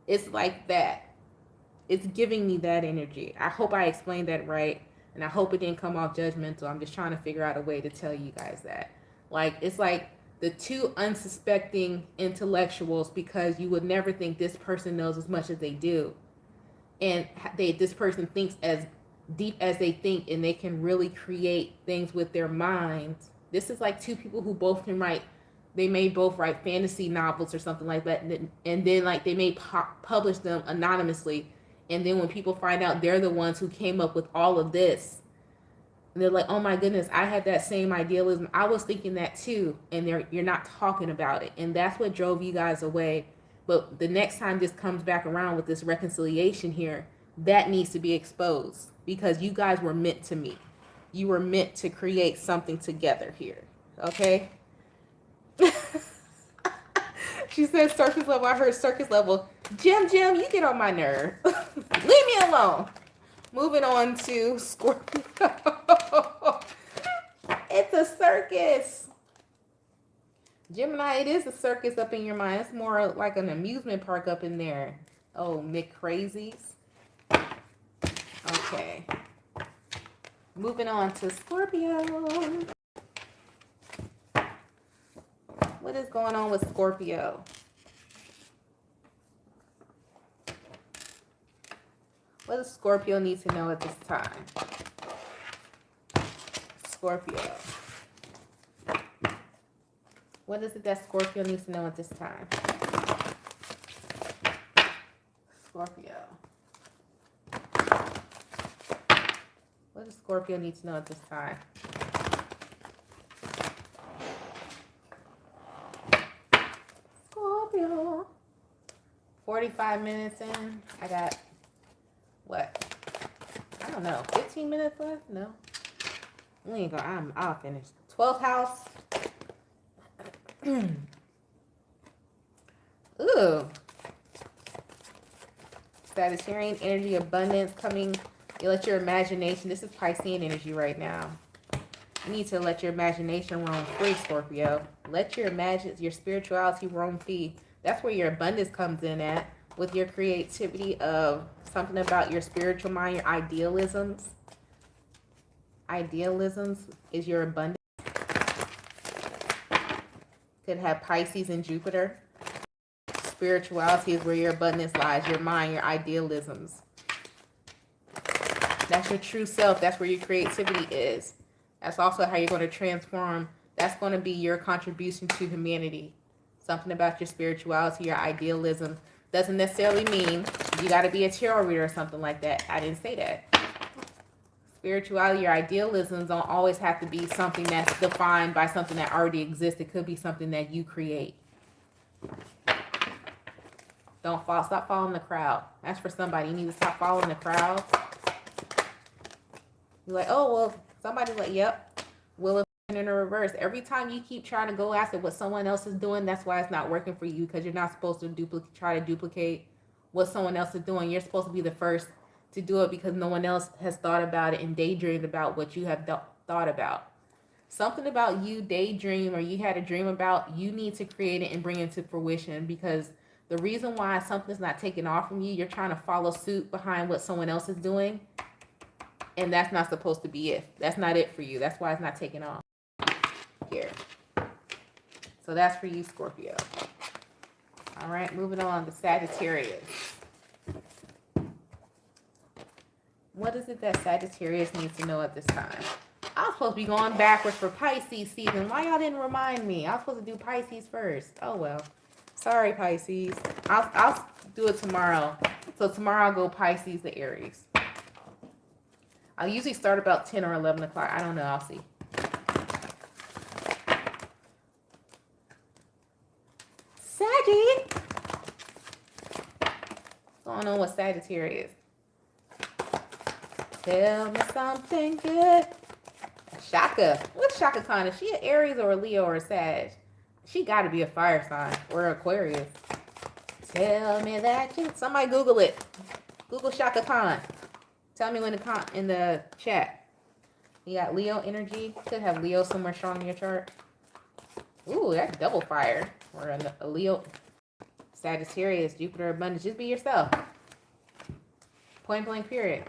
It's like that. It's giving me that energy. I hope I explained that right, and I hope it didn't come off judgmental. I'm just trying to figure out a way to tell you guys that. Like, it's like the two unsuspecting intellectuals, because you would never think this person knows as much as they do. And this person thinks as deep as they think, and they can really create things with their minds. This is like two people who both can write. They may both write fantasy novels or something like that, and then like they may publish them anonymously, and then when people find out they're the ones who came up with all of this, they're like, oh my goodness, I had that same idealism, I was thinking that too. And you're not talking about it, and that's what drove you guys away. But the next time this comes back around with this reconciliation here, that needs to be exposed, because you guys were meant to meet. You were meant to create something together here. Okay? She says surface level. I heard circus level. Jim, you get on my nerve. Leave me alone. Moving on to Scorpio. It's a circus. Gemini, it is a circus up in your mind. It's more like an amusement park up in there. Oh, McCrazies. Okay. Moving on to Scorpio. What is going on with Scorpio? What does Scorpio need to know at this time? Scorpio. What is it that Scorpio needs to know at this time? Scorpio. What does Scorpio need to know at this time? Scorpio. 45 minutes in. I got, what? I don't know. 15 minutes left? No. We ain't gonna, I'll finish. 12th house. Ooh. Sagittarian energy, abundance coming. You let your imagination, this is Piscean energy right now. You need to let your imagination roam free, Scorpio. Let your spirituality roam free. That's where your abundance comes in at, with your creativity of something about your spiritual mind, your idealisms. Idealisms is your abundance. Could have Pisces and Jupiter. Spirituality is where your abundance lies, your mind, your idealisms. That's your true self. That's where your creativity is. That's also how you're going to transform. That's going to be your contribution to humanity. Something about your spirituality, your idealism. Doesn't necessarily mean you got to be a tarot reader or something like that. I didn't say that. Spirituality, your idealisms don't always have to be something that's defined by something that already exists. It could be something that you create. Stop following the crowd. That's for somebody. You need to stop following the crowd. You're like, oh, well, somebody's like, yep. Will in the reverse. Every time you keep trying to go after what someone else is doing, that's why it's not working for you, because you're not supposed to try to duplicate what someone else is doing. You're supposed to be the first to do it, because no one else has thought about it and daydreamed about what you have thought about. Something about you daydream, or you had a dream about, you need to create it and bring it to fruition, because the reason why something's not taking off from you, you're trying to follow suit behind what someone else is doing, and that's not supposed to be it. That's not it for you. That's why it's not taking off here. So that's for you, Scorpio. All right, moving on to Sagittarius. What is it that Sagittarius needs to know at this time? I was supposed to be going backwards for Pisces season. Why y'all didn't remind me? I was supposed to do Pisces first. Oh, well. Sorry, Pisces. I'll do it tomorrow. So tomorrow I'll go Pisces to Aries. I usually start about 10 or 11 o'clock. I don't know. I'll see. Saggy. What's going on with Sagittarius? Tell me something good. Shaka. What's Shaka Khan? Is she an Aries or a Leo or a Sag? She got to be a fire sign or Aquarius. Tell me that you... Somebody Google it. Google Shaka Khan. Tell me in the chat. You got Leo energy. Could have Leo somewhere strong in your chart. Ooh, that's double fire. Or a Leo, Sagittarius, Jupiter, abundance. Just be yourself. Point blank period.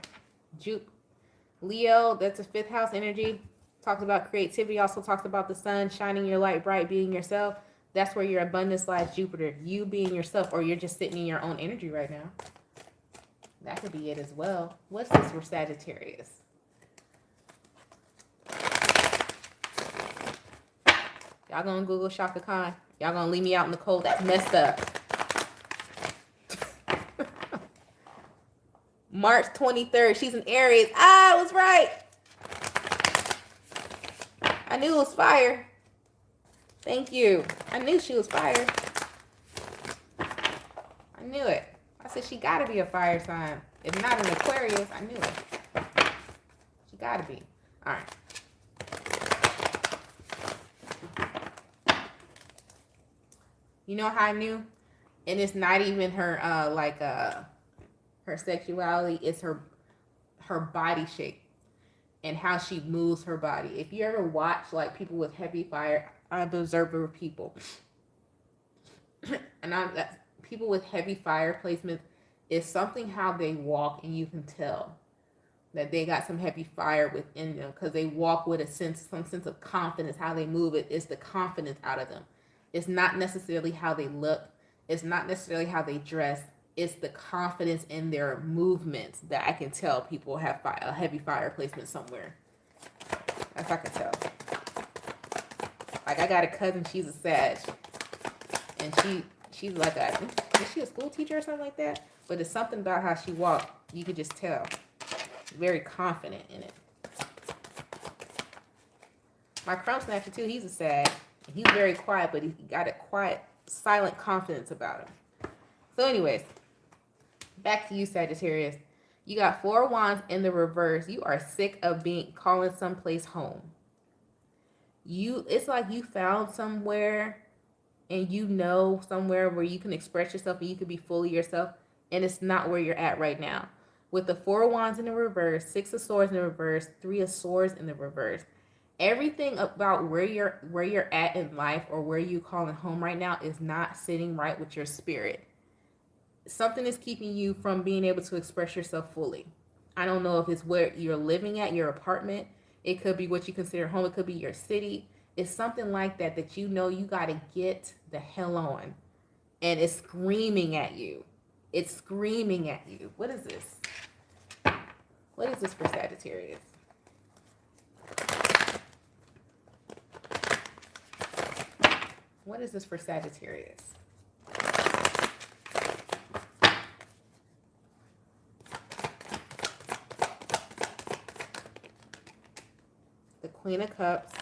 Leo, that's a 5th house energy. Talks about creativity. Also talks about the sun shining your light bright, being yourself. That's where your abundance lies, Jupiter. You being yourself, or you're just sitting in your own energy right now. That could be it as well. What's this for Sagittarius? Y'all gonna Google Shaka Khan? Y'all gonna leave me out in the cold? That's messed up. March 23rd. She's an Aries. Ah, I was right. I knew it was fire. Thank you. I knew she was fire. I knew it. I said she gotta be a fire sign. If not an Aquarius, I knew it. She gotta be. All right. You know how I knew? And it's not even her her sexuality, it's her body shape and how she moves her body. If you ever watch like people with heavy fire, I'm an observer of people. And people with heavy fire placements, is something how they walk, and you can tell that they got some heavy fire within them because they walk with some sense of confidence. How they move, it's the confidence out of them. It's not necessarily how they look. It's not necessarily how they dress. It's the confidence in their movements that I can tell people have a heavy fire placement somewhere. That's I can tell. Like I got a cousin, she's a Sag, and she's like is she a school teacher or something like that? But it's something about how she walked. You could just tell. Very confident in it. My crumb snatcher too, he's a Sag. He's very quiet, but he got a quiet, silent confidence about him. So anyways, back to you, Sagittarius. You got 4 wands in the reverse. You are sick of calling someplace home. It's like you found somewhere, and you know somewhere where you can express yourself and you can be fully yourself, and it's not where you're at right now. With the 4 wands in the reverse, 6 of swords in the reverse, 3 of swords in the reverse. Everything about where you're at in life or where you calling home right now is not sitting right with your spirit. Something is keeping you from being able to express yourself fully. I don't know if it's where you're living at, your apartment. It could be what you consider home. It could be your city. It's something like that you know you got to get the hell on. And it's screaming at you. It's screaming at you. What is this? What is this for Sagittarius? What is this for Sagittarius? The Queen of Cups.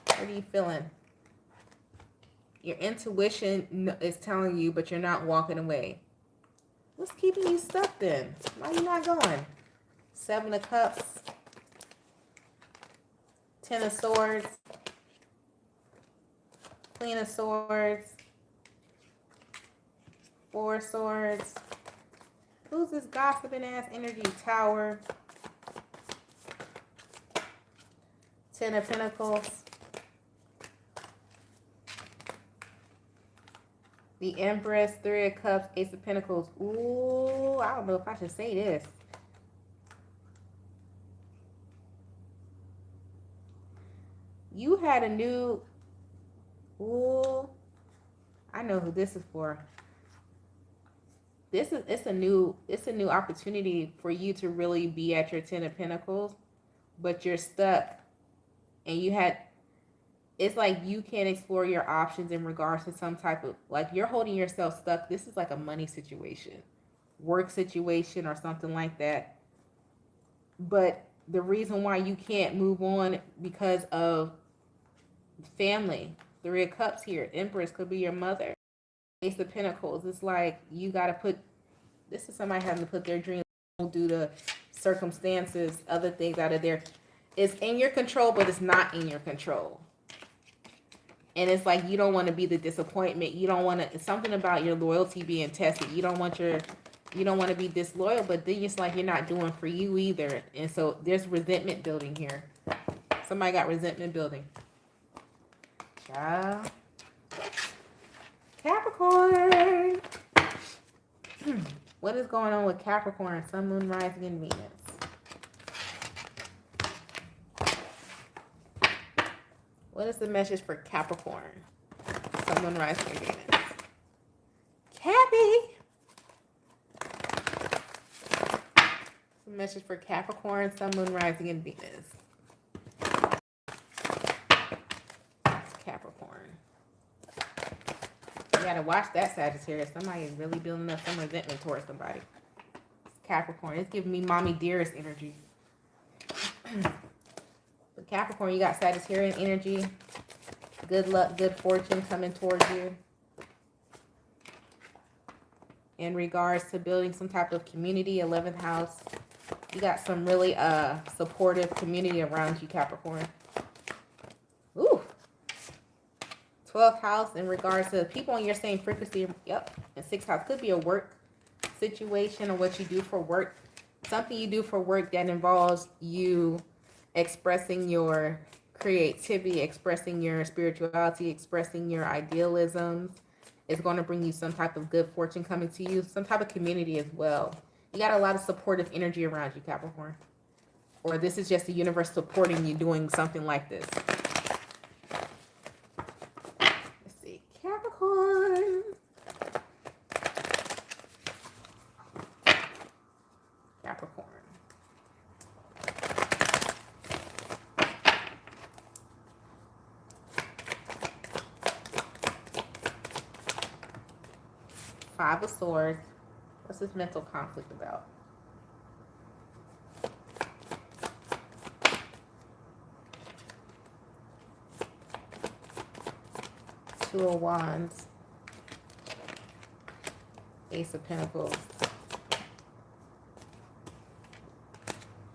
What are you feeling? Your intuition is telling you, but you're not walking away. What's keeping you stuck then? Why are you not going? 7 of Cups. 10 of Swords. Queen of Swords. 4 Swords. Who's this gossiping ass energy? Tower. 10 of Pentacles. The Empress, 3 of Cups, Ace of Pentacles. Ooh, I don't know if I should say this. You had a new... Ooh, I know who this is for. It's a new opportunity for you to really be at your 10 of Pentacles, but you're stuck. And it's like you can't explore your options in regards to some type of, like you're holding yourself stuck. This is like a money situation, work situation or something like that. but the reason why you can't move on because of family. Three of Cups here. Empress could be your mother. Ace of Pentacles. It's like you got to put, this is somebody having to put their dreams due to circumstances, other things out of there. It's in your control, but it's not in your control. And it's like you don't want to be the disappointment. You don't want to, it's something about your loyalty being tested. You don't want to be disloyal, but then it's like you're not doing for you either. And so there's resentment building here. Somebody got resentment building. Ciao. Capricorn. What is going on with Capricorn, Sun, Moon, Rising, and Venus? What is the message for Capricorn, Sun, Moon, Rising, and Venus? Cappy. The message for Capricorn, Sun, Moon, Rising, and Venus. Capricorn. You gotta watch that, Sagittarius. Somebody is really building up some resentment towards somebody. Capricorn. It's giving me mommy dearest energy. But Capricorn, you got Sagittarian energy. Good luck, good fortune coming towards you. In regards to building some type of community, 11th house. You got some really supportive community around you, Capricorn. Ooh. 12th house in regards to people on your same frequency. Yep. And 6th house could be a work situation or what you do for work. Something you do for work that involves you expressing your creativity, expressing your spirituality, expressing your idealisms is going to bring you some type of good fortune coming to you. Some type of community as well. You got a lot of supportive energy around you, Capricorn. Or this is just the universe supporting you doing something like this. Capricorn. Capricorn. Five of Swords. What's this mental conflict about? Two of Wands. Ace of Pentacles.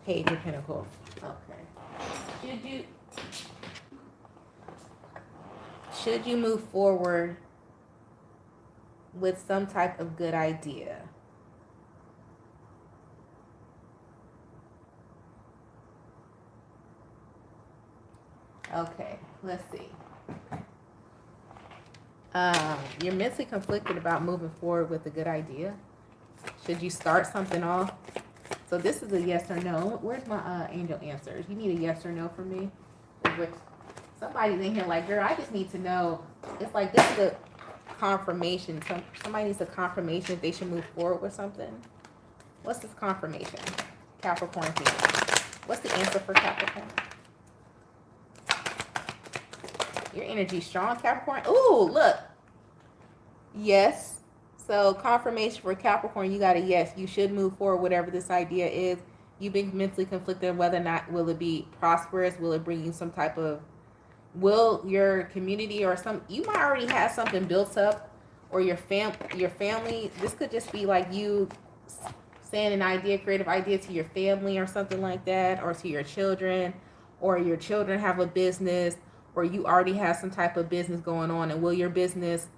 Page of Pentacles. Okay. Should you move forward with some type of good idea? Okay, let's see. You're mentally conflicted about moving forward with a good idea. Should you start something off? So this is a yes or no. Where's my angel answers? You need a yes or no from me? Somebody's in here like, girl, I just need to know. It's like this is a confirmation. Somebody needs a confirmation if they should move forward with something. What's this confirmation? Capricorn Venus. What's the answer for Capricorn? Your energy strong, Capricorn. Ooh, look. Yes. So confirmation for Capricorn, you got a yes. You should move forward, whatever this idea is. You've been mentally conflicted whether or not will it be prosperous, will it bring you some type of, will your community or you might already have something built up, or your family. This could just be like you saying an idea, creative idea to your family or something like that, or to your children, or your children have a business, or you already have some type of business going on, and will your business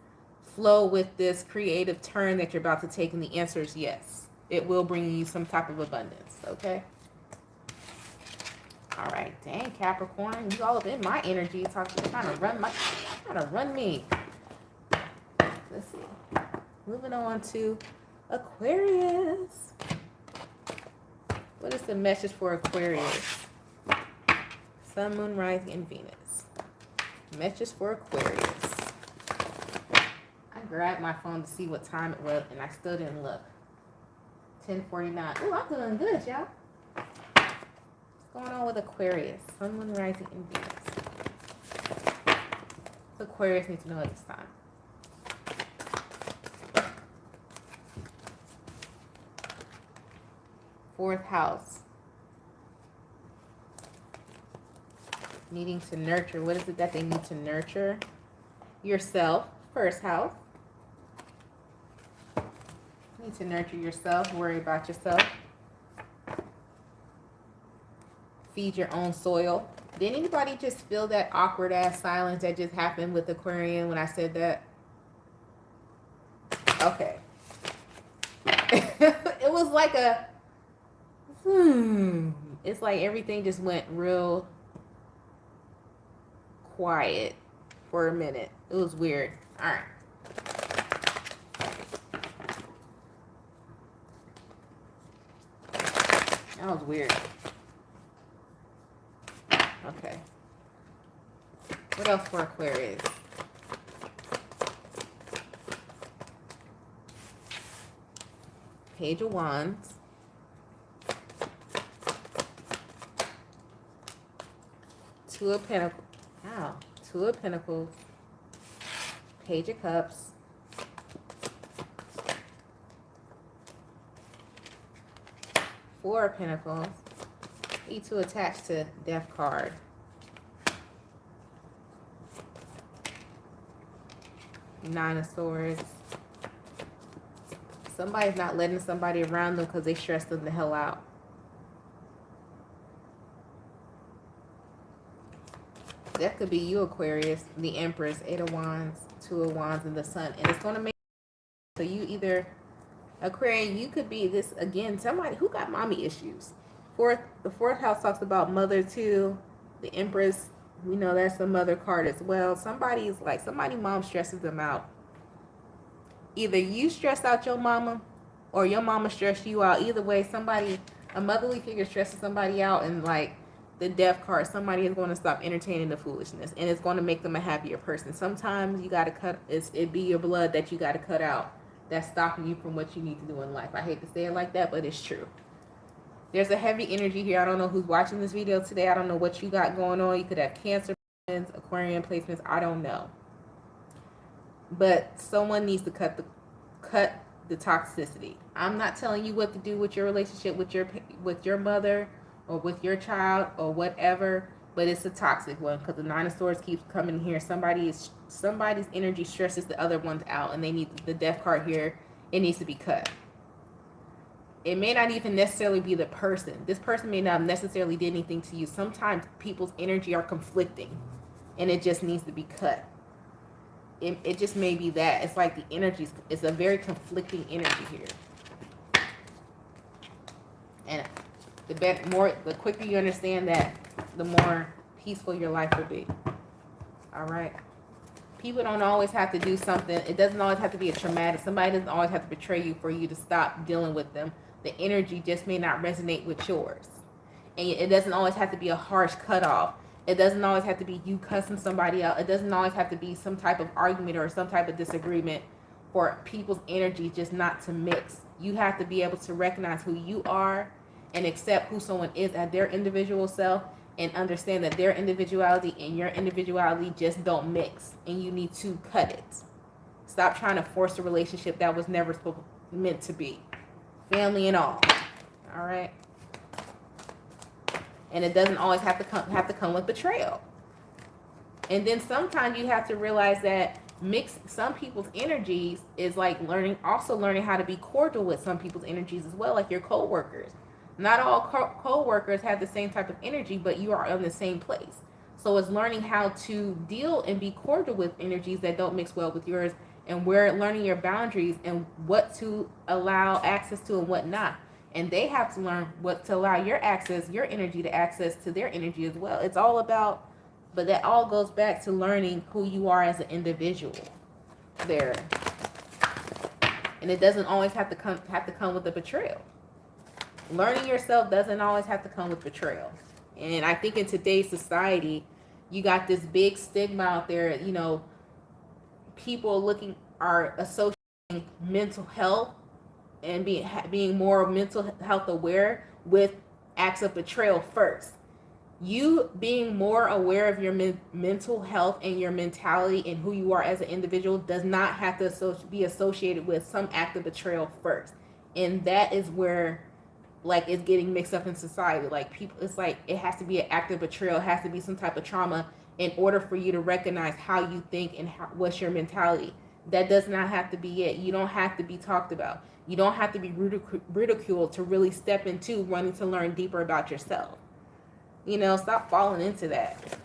flow with this creative turn that you're about to take? And the answer is yes. It will bring you some type of abundance, okay? All right, dang, Capricorn, you all up in my energy, trying to run me. Let's see. Moving on to Aquarius. What is the message for Aquarius? Sun, Moon, Rising, and Venus. Message for Aquarius. I grabbed my phone to see what time it was, and I still didn't look. 10:49. Oh, I'm doing good, y'all. What's going on with Aquarius? Sun, Moon, Rising, and Venus. What Aquarius needs to know at this time? Fourth house. Needing to nurture. What is it that they need to nurture? Yourself, first house. You need to nurture yourself, worry about yourself. Feed your own soil. Did anybody just feel that awkward ass silence that just happened with Aquarian when I said that? Okay. It was like a it's like everything just went real quiet for a minute. It was weird. All right. That was weird. Okay. What else for Aquarius? Page of Wands. Two of Pentacles. Wow. Two of Pentacles. Page of Cups. Four of Pentacles. E2 attached to Death card. Nine of Swords. Somebody's not letting somebody around them because they stress them the hell out. That could be you, Aquarius. The Empress, Eight of Wands, Two of Wands, and the Sun. And it's going to make so you either, Aquarian, you could be this, again, somebody who got mommy issues. The fourth house talks about mother too. The Empress, we know that's the mother card as well. Somebody's like, somebody mom stresses them out. Either you stress out your mama or your mama stress you out. Either way, somebody, a motherly figure stresses somebody out, and like the Death card, somebody is going to stop entertaining the foolishness, and it's going to make them a happier person. Sometimes you got to cut, it be your blood that you got to cut out that's stopping you from what you need to do in life. I hate to say it like that, but it's true. There's a heavy energy here. I don't know who's watching this video today. I don't know what you got going on. You could have Cancer placements, Aquarian placements. I don't know. But someone needs to cut the toxicity. I'm not telling you what to do with your relationship with your mother or with your child or whatever, but it's a toxic one because the Nine of Swords keeps coming here. Somebody's energy stresses the other ones out, and they need the Death card here. It needs to be cut. It may not even necessarily be the person. This person may not necessarily did anything to you. Sometimes people's energy are conflicting, and it just needs to be cut. It just may be that. It's like the energies, it's a very conflicting energy here. And the quicker you understand that, the more peaceful your life will be. All right? People don't always have to do something. It doesn't always have to be a traumatic. Somebody doesn't always have to betray you for you to stop dealing with them. The energy just may not resonate with yours. And it doesn't always have to be a harsh cutoff. It doesn't always have to be you cussing somebody out. It doesn't always have to be some type of argument or some type of disagreement for people's energy just not to mix. You have to be able to recognize who you are and accept who someone is at their individual self, and understand that their individuality and your individuality just don't mix, and you need to cut it. Stop trying to force a relationship that was never meant to be. Family and all. All right? And it doesn't always have to come with betrayal. And then sometimes you have to realize that some people's energies is like learning how to be cordial with some people's energies as well, like your co-workers. Not all co-workers have the same type of energy, but you are in the same place. So it's learning how to deal and be cordial with energies that don't mix well with yours, and learning your boundaries and what to allow access to and what not. And they have to learn what to allow your energy to access to their energy as well. It's all about, but that all goes back to learning who you are as an individual there. And it doesn't always have to come with a betrayal. Learning yourself doesn't always have to come with betrayal. And I think in today's society, you got this big stigma out there, people are associating mental health and being more mental health aware with acts of betrayal first. You being more aware of your mental health and your mentality and who you are as an individual does not have to be associated with some act of betrayal first. And that is where like it's getting mixed up in society. Like people, it's like it has to be an act of betrayal, it has to be some type of trauma in order for you to recognize how you think and what's your mentality. That does not have to be it. You don't have to be talked about. You don't have to be ridiculed to really step into wanting to learn deeper about yourself. You know, stop falling into that.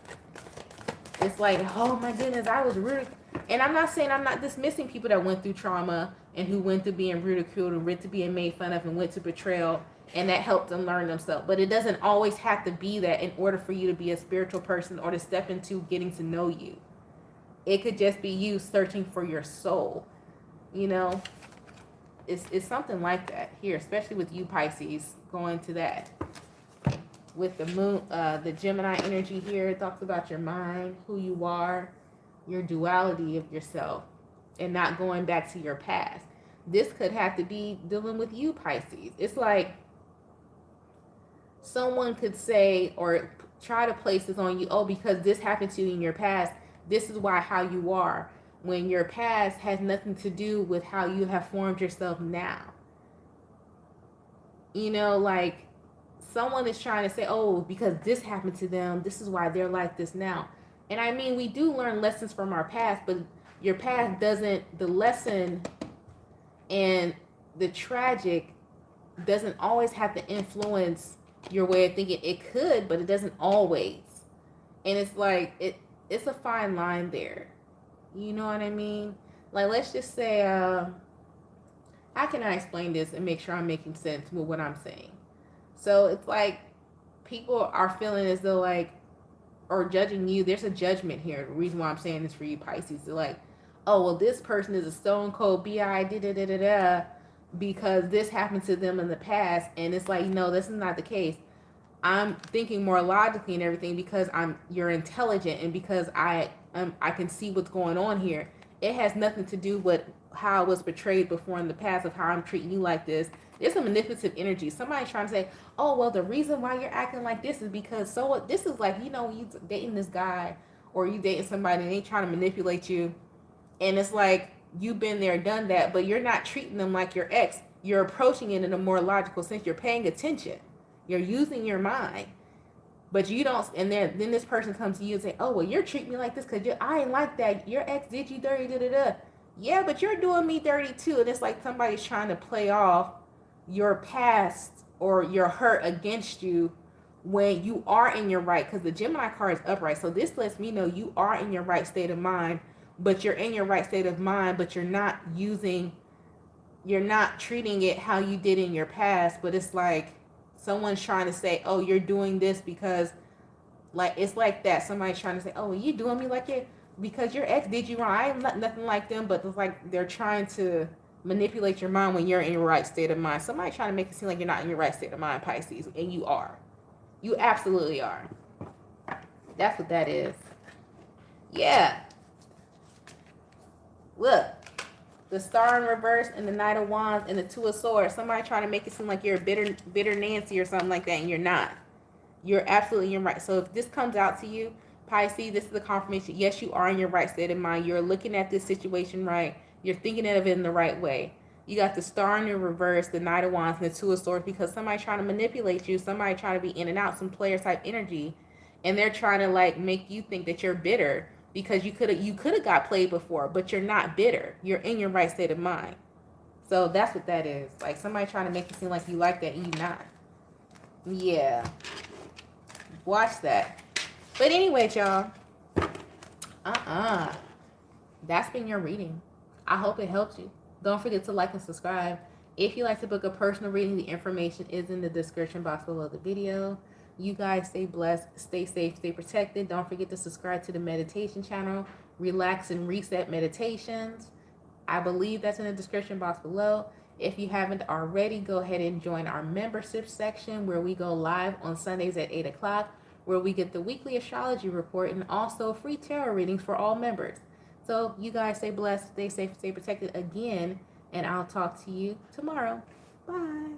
It's like, oh my goodness, I was ridiculed. And I'm not saying, I'm not dismissing people that went through trauma and who went through being ridiculed and went to being made fun of and went to betrayal, and that helped them learn themselves. But it doesn't always have to be that in order for you to be a spiritual person or to step into getting to know you. It could just be you searching for your soul. You know, it's something like that here, especially with you Pisces, going to that. With the moon, the Gemini energy here, it talks about your mind, who you are, your duality of yourself, and not going back to your past. This could have to be dealing with you Pisces. It's like someone could say or try to place this on you, oh, because this happened to you in your past, this is why how you are, when your past has nothing to do with how you have formed yourself now. You know, like someone is trying to say, oh, because this happened to them, this is why they're like this now. And I mean, we do learn lessons from our past, but your past doesn't, the lesson and the tragic doesn't always have to influence your way of thinking. It could, but it doesn't always. And it's like, it's a fine line there. You know what I mean? Like, let's just say, how can I explain this and make sure I'm making sense with what I'm saying? So it's like people are feeling as though like, or judging you. There's a judgment here. The reason why I'm saying this for you Pisces, they're like, oh, well, this person is a stone cold bi because this happened to them in the past. And it's like, no, this is not the case. I'm thinking more logically and everything because you're intelligent and because I can see what's going on here. It has nothing to do with how I was portrayed before in the past of how I'm treating you like this. There's a manipulative energy. Somebody's trying to say, oh, well, the reason why you're acting like this is because so this is like, you know, you dating this guy or you dating somebody and they trying to manipulate you. And it's like, you've been there, done that, but you're not treating them like your ex. You're approaching it in a more logical sense. You're paying attention. You're using your mind. But you don't, and then this person comes to you and say, oh, well, you're treating me like this because I ain't like that. Your ex did you dirty, da-da-da. Yeah, but you're doing me dirty too. And it's like somebody's trying to play off your past or your hurt against you when you are in your right, because the Gemini card is upright. So this lets me know you are in your right state of mind, but you're in your right state of mind, but you're not treating it how you did in your past. But it's like someone's trying to say, oh, you're doing this because, like, it's like that. Somebody's trying to say, oh, you doing me like it because your ex did you wrong. I am nothing like them, but it's like they're trying to manipulate your mind when you're in your right state of mind. Somebody trying to make it seem like you're not in your right state of mind, Pisces, and you are. You absolutely are. That's what that is. Yeah. Look, the Star in reverse and the Knight of Wands and the Two of Swords. Somebody trying to make it seem like you're a bitter Nancy or something like that, and you're not. You're absolutely in your right. So if this comes out to you, Pisces, this is the confirmation. Yes, you are in your right state of mind. You're looking at this situation right. You're thinking of it in the right way. You got the Star in your reverse, the Knight of Wands, and the Two of Swords because somebody's trying to manipulate you. Somebody trying to be in and out, some player type energy, and they're trying to like make you think that you're bitter because you could have got played before, but you're not bitter. You're in your right state of mind. So that's what that is. Like somebody trying to make it seem like you like that and you're not. Yeah. Watch that. But anyway, y'all. That's been your reading. I hope it helped you. Don't forget to like and subscribe. If you like to book a personal reading, the information is in the description box below the video. You guys stay blessed, stay safe, stay protected. Don't forget to subscribe to the meditation channel, Relax and Reset Meditations. I believe that's in the description box below. If you haven't already, go ahead and join our membership section where we go live on Sundays at 8 o'clock, where we get the weekly astrology report and also free tarot readings for all members. So you guys stay blessed, stay safe, stay protected again, and I'll talk to you tomorrow. Bye.